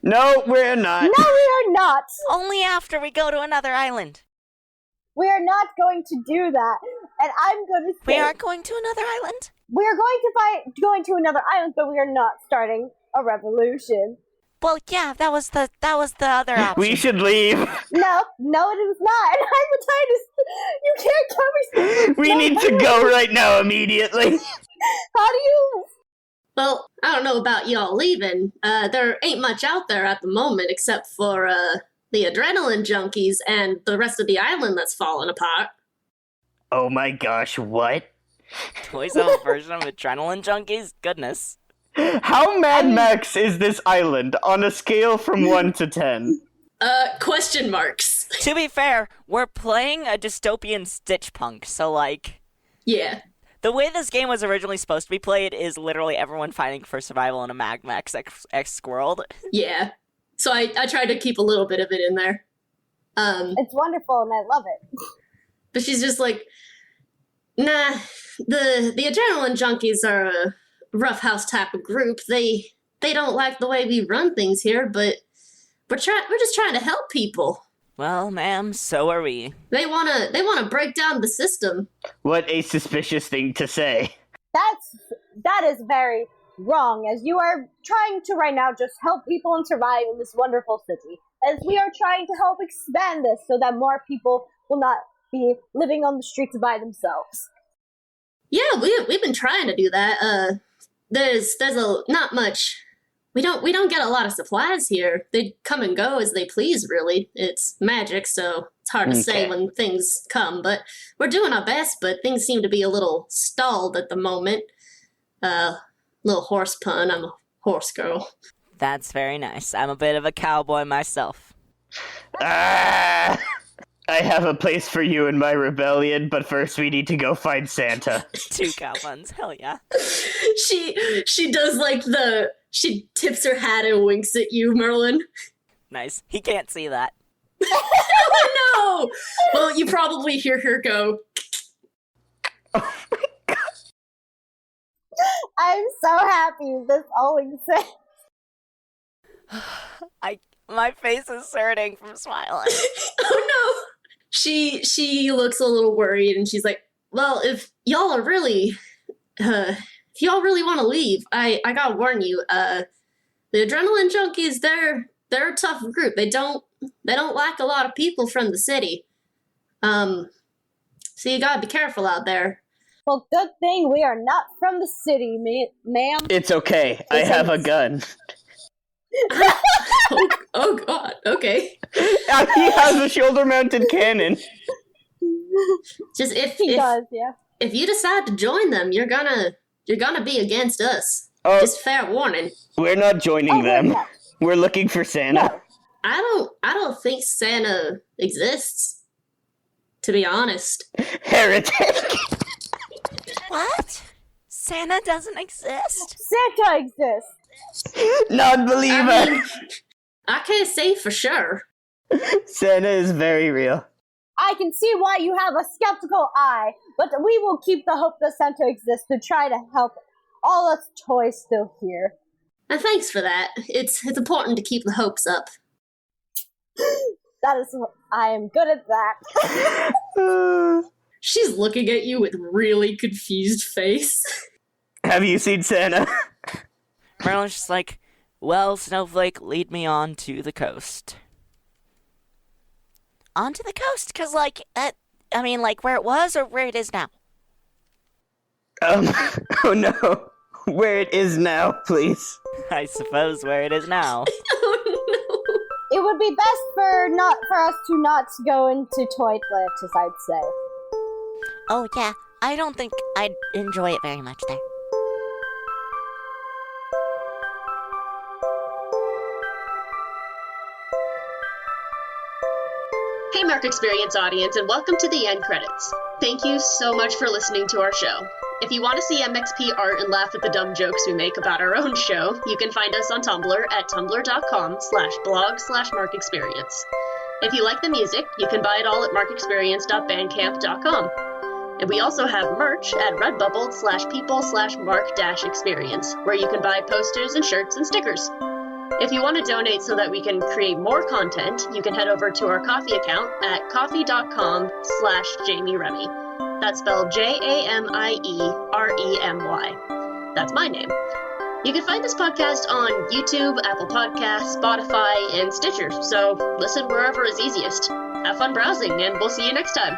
No, we're not. No, we are not. Only after we go to another island. We are not going to do that. And I'm going to say... We aren't going to another island? We are going to another island, but we are not starting a revolution. Well, yeah, that was the other option. We should leave. No, it is not. And you can't cover... We need to go right now immediately. How do you... Well, I don't know about y'all leaving. There ain't much out there at the moment except for the adrenaline junkies and the rest of the island that's falling apart. Oh my gosh, what? Toys own version of adrenaline junkies? Goodness. How Mad Max is this island on a scale from 1 to 10? Question marks. To be fair, we're playing a dystopian Stitch Punk, so like... Yeah. The way this game was originally supposed to be played is literally everyone fighting for survival in a Mad Max X world. Yeah. So I tried to keep a little bit of it in there. It's wonderful and I love it. But she's just like, nah, the adrenaline junkies are a roughhouse type of group. They don't like the way we run things here, but we're just trying to help people. Well, ma'am, so are we. They wanna break down the system. What a suspicious thing to say. That is very wrong, as you are trying to right now just help people and survive in this wonderful city. As we are trying to help expand this so that more people will not be living on the streets by themselves. Yeah, we've been trying to do that. There's not much. We don't get a lot of supplies here. They come and go as they please, really. It's magic, so it's hard to say when things come, but we're doing our best, but things seem to be a little stalled at the moment. Little horse pun, I'm a horse girl. That's very nice. I'm a bit of a cowboy myself. Ah! I have a place for you in my rebellion, but first we need to go find Santa. 2 cowbuns, hell yeah. She does she tips her hat and winks at you, Merlin. Nice. He can't see that. Oh no! Well, you probably hear her go. Oh my god. I'm so happy this all exists. My face is hurting from smiling. Oh no! She looks a little worried and she's like, well, if y'all are really if y'all really want to leave, I gotta warn you, the adrenaline junkies, they're a tough group. They don't like a lot of people from the city. So you gotta be careful out there. Well, good thing we are not from the city, ma'am. It's okay. I have a gun. oh god, okay. He has a shoulder-mounted cannon. Just He does, yeah. if you decide to join them, you're gonna be against us. Oh, Just fair warning. we're not joining them. No. We're looking for Santa. No. I don't think Santa exists, to be honest. Heretic. What? Santa doesn't exist? Santa exists. Non-believer. I can't say for sure. Santa is very real. I can see why you have a skeptical eye, but we will keep the hope that Santa exists to try to help all us toys still here. And thanks for that. It's important to keep the hopes up. I am good at that. She's looking at you with really confused face. Have you seen Santa? Merlin's just like, well, Snowflake, lead me on to the coast. Onto the coast? Because, like, where it was or where it is now? Oh no. Where it is now, please. I suppose where it is now. Oh no. It would be best for us to not go into Toy Atlantis, I'd say. Oh, yeah. I don't think I'd enjoy it very much there. Hey Mark Experience audience, and welcome to the end credits. Thank you so much for listening to our show. If you want to see MXP art and laugh at the dumb jokes we make about our own show, you can find us on Tumblr at tumblr.com/blog/markexperience. If you like the music, you can buy it all at markexperience.bandcamp.com. And we also have merch at redbubble.com/people/mark-experience, where you can buy posters and shirts and stickers. If you want to donate so that we can create more content, you can head over to our Ko-fi account at ko-fi.com/Jamie Remy. That's spelled JAMIEREMY. That's my name. You can find this podcast on YouTube, Apple Podcasts, Spotify, and Stitcher, so listen wherever is easiest. Have fun browsing, and we'll see you next time.